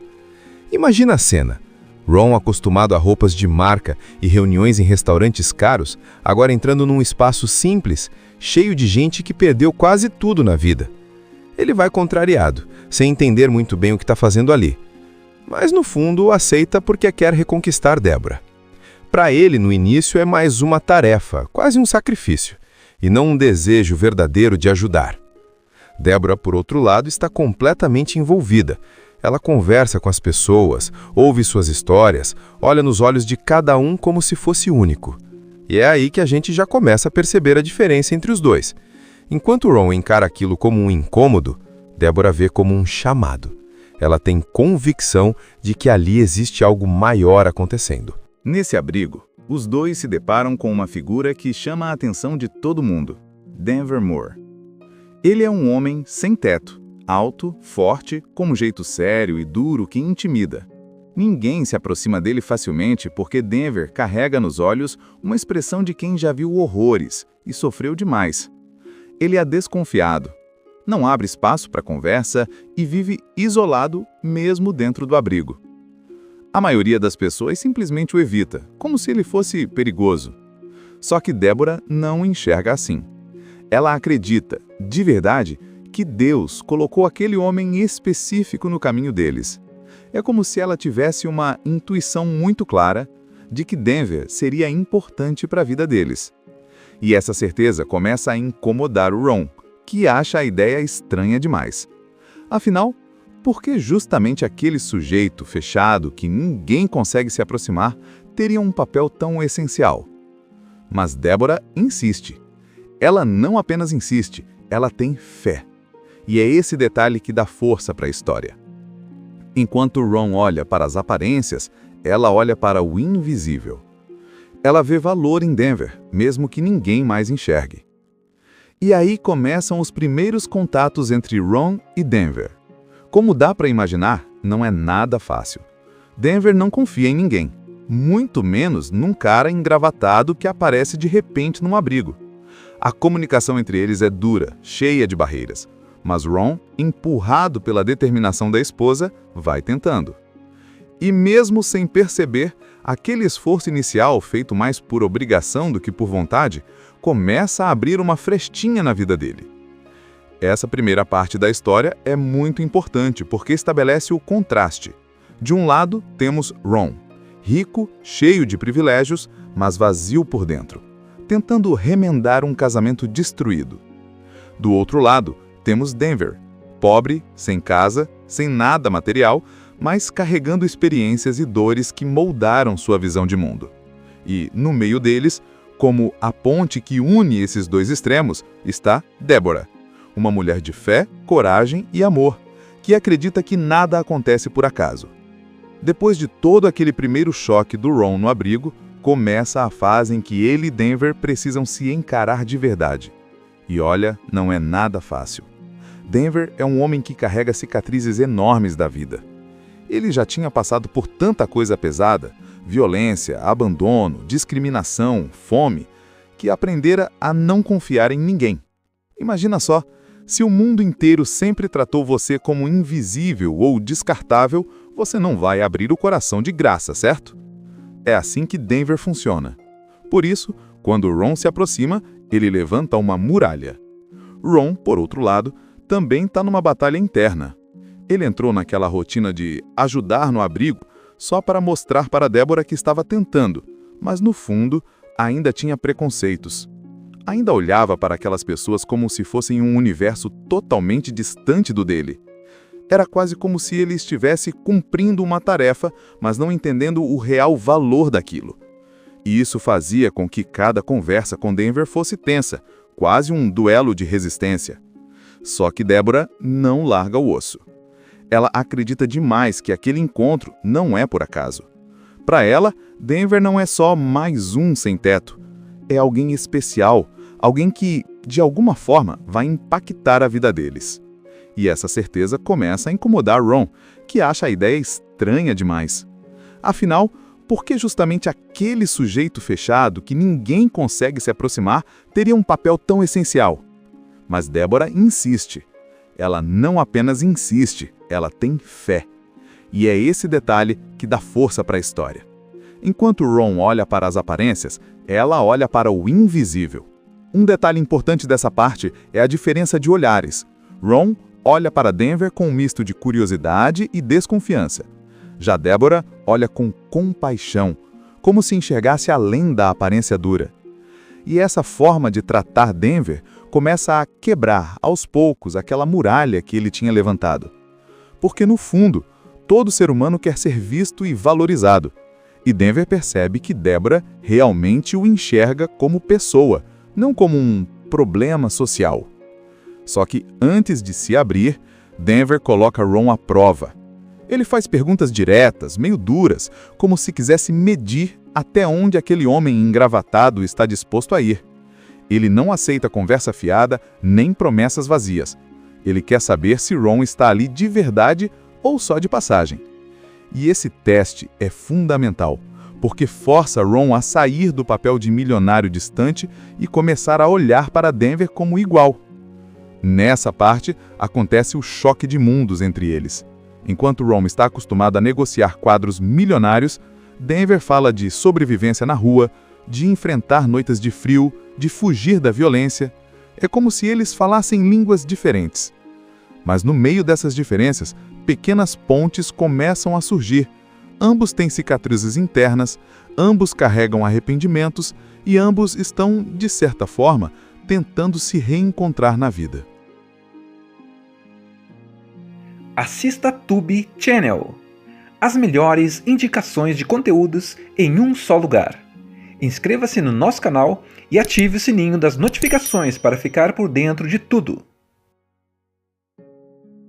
Imagina a cena. Ron, acostumado a roupas de marca e reuniões em restaurantes caros, agora entrando num espaço simples, cheio de gente que perdeu quase tudo na vida. Ele vai contrariado, sem entender muito bem o que está fazendo ali. Mas no fundo aceita porque quer reconquistar Deborah. Para ele, no início, é mais uma tarefa, quase um sacrifício, e não um desejo verdadeiro de ajudar. Deborah, por outro lado, está completamente envolvida. Ela conversa com as pessoas, ouve suas histórias, olha nos olhos de cada um como se fosse único. E é aí que a gente já começa a perceber a diferença entre os dois. Enquanto Ron encara aquilo como um incômodo, Deborah vê como um chamado. Ela tem convicção de que ali existe algo maior acontecendo. Nesse abrigo, os dois se deparam com uma figura que chama a atenção de todo mundo: Denver Moore. Ele é um homem sem teto, alto, forte, com um jeito sério e duro que intimida. Ninguém se aproxima dele facilmente porque Denver carrega nos olhos uma expressão de quem já viu horrores e sofreu demais. Ele é desconfiado, não abre espaço para conversa e vive isolado mesmo dentro do abrigo. A maioria das pessoas simplesmente o evita, como se ele fosse perigoso. Só que Deborah não o enxerga assim. Ela acredita, de verdade, que Deus colocou aquele homem específico no caminho deles. É como se ela tivesse uma intuição muito clara de que Denver seria importante para a vida deles. E essa certeza começa a incomodar o Ron, que acha a ideia estranha demais. Afinal, por que justamente aquele sujeito fechado que ninguém consegue se aproximar teria um papel tão essencial? Mas Deborah insiste. Ela não apenas insiste, ela tem fé. E é esse detalhe que dá força para a história. Enquanto Ron olha para as aparências, ela olha para o invisível. Ela vê valor em Denver, mesmo que ninguém mais enxergue. E aí começam os primeiros contatos entre Ron e Denver. Como dá para imaginar, não é nada fácil. Denver não confia em ninguém, muito menos num cara engravatado que aparece de repente num abrigo. A comunicação entre eles é dura, cheia de barreiras, mas Ron, empurrado pela determinação da esposa, vai tentando. E mesmo sem perceber, aquele esforço inicial, feito mais por obrigação do que por vontade, começa a abrir uma frestinha na vida dele. Essa primeira parte da história é muito importante porque estabelece o contraste. De um lado, temos Ron, rico, cheio de privilégios, mas vazio por dentro, tentando remendar um casamento destruído. Do outro lado, temos Denver, pobre, sem casa, sem nada material, mas carregando experiências e dores que moldaram sua visão de mundo. E, no meio deles, como a ponte que une esses dois extremos, está Deborah, uma mulher de fé, coragem e amor, que acredita que nada acontece por acaso. Depois de todo aquele primeiro choque do Ron no abrigo, começa a fase em que ele e Denver precisam se encarar de verdade. E olha, não é nada fácil. Denver é um homem que carrega cicatrizes enormes da vida. Ele já tinha passado por tanta coisa pesada, violência, abandono, discriminação, fome, que aprendera a não confiar em ninguém. Imagina só, se o mundo inteiro sempre tratou você como invisível ou descartável, você não vai abrir o coração de graça, certo? É assim que Denver funciona. Por isso, quando Ron se aproxima, ele levanta uma muralha. Ron, por outro lado, também está numa batalha interna. Ele entrou naquela rotina de ajudar no abrigo só para mostrar para Deborah que estava tentando, mas no fundo ainda tinha preconceitos. Ainda olhava para aquelas pessoas como se fossem um universo totalmente distante do dele. Era quase como se ele estivesse cumprindo uma tarefa, mas não entendendo o real valor daquilo. E isso fazia com que cada conversa com Denver fosse tensa, quase um duelo de resistência. Só que Deborah não larga o osso. Ela acredita demais que aquele encontro não é por acaso. Para ela, Denver não é só mais um sem-teto. É alguém especial, alguém que, de alguma forma, vai impactar a vida deles. E essa certeza começa a incomodar Ron, que acha a ideia estranha demais. Afinal, por que justamente aquele sujeito fechado, que ninguém consegue se aproximar, teria um papel tão essencial? Mas Deborah insiste. Ela não apenas insiste, ela tem fé. E é esse detalhe que dá força para a história. Enquanto Ron olha para as aparências, ela olha para o invisível. Um detalhe importante dessa parte é a diferença de olhares. Ron olha para Denver com um misto de curiosidade e desconfiança. Já Deborah olha com compaixão, como se enxergasse além da aparência dura. E essa forma de tratar Denver começa a quebrar, aos poucos, aquela muralha que ele tinha levantado. Porque, no fundo, todo ser humano quer ser visto e valorizado. E Denver percebe que Deborah realmente o enxerga como pessoa, não como um problema social. Só que, antes de se abrir, Denver coloca Ron à prova. Ele faz perguntas diretas, meio duras, como se quisesse medir até onde aquele homem engravatado está disposto a ir. Ele não aceita conversa fiada nem promessas vazias. Ele quer saber se Ron está ali de verdade ou só de passagem. E esse teste é fundamental, porque força Ron a sair do papel de milionário distante e começar a olhar para Denver como igual. Nessa parte, acontece o choque de mundos entre eles. Enquanto Ron está acostumado a negociar quadros milionários, Denver fala de sobrevivência na rua, de enfrentar noites de frio, de fugir da violência. É como se eles falassem línguas diferentes. Mas no meio dessas diferenças, pequenas pontes começam a surgir. Ambos têm cicatrizes internas, ambos carregam arrependimentos e ambos estão, de certa forma, tentando se reencontrar na vida. Assista Tubi Channel. As melhores indicações de conteúdos em um só lugar. Inscreva-se no nosso canal e ative o sininho das notificações para ficar por dentro de tudo.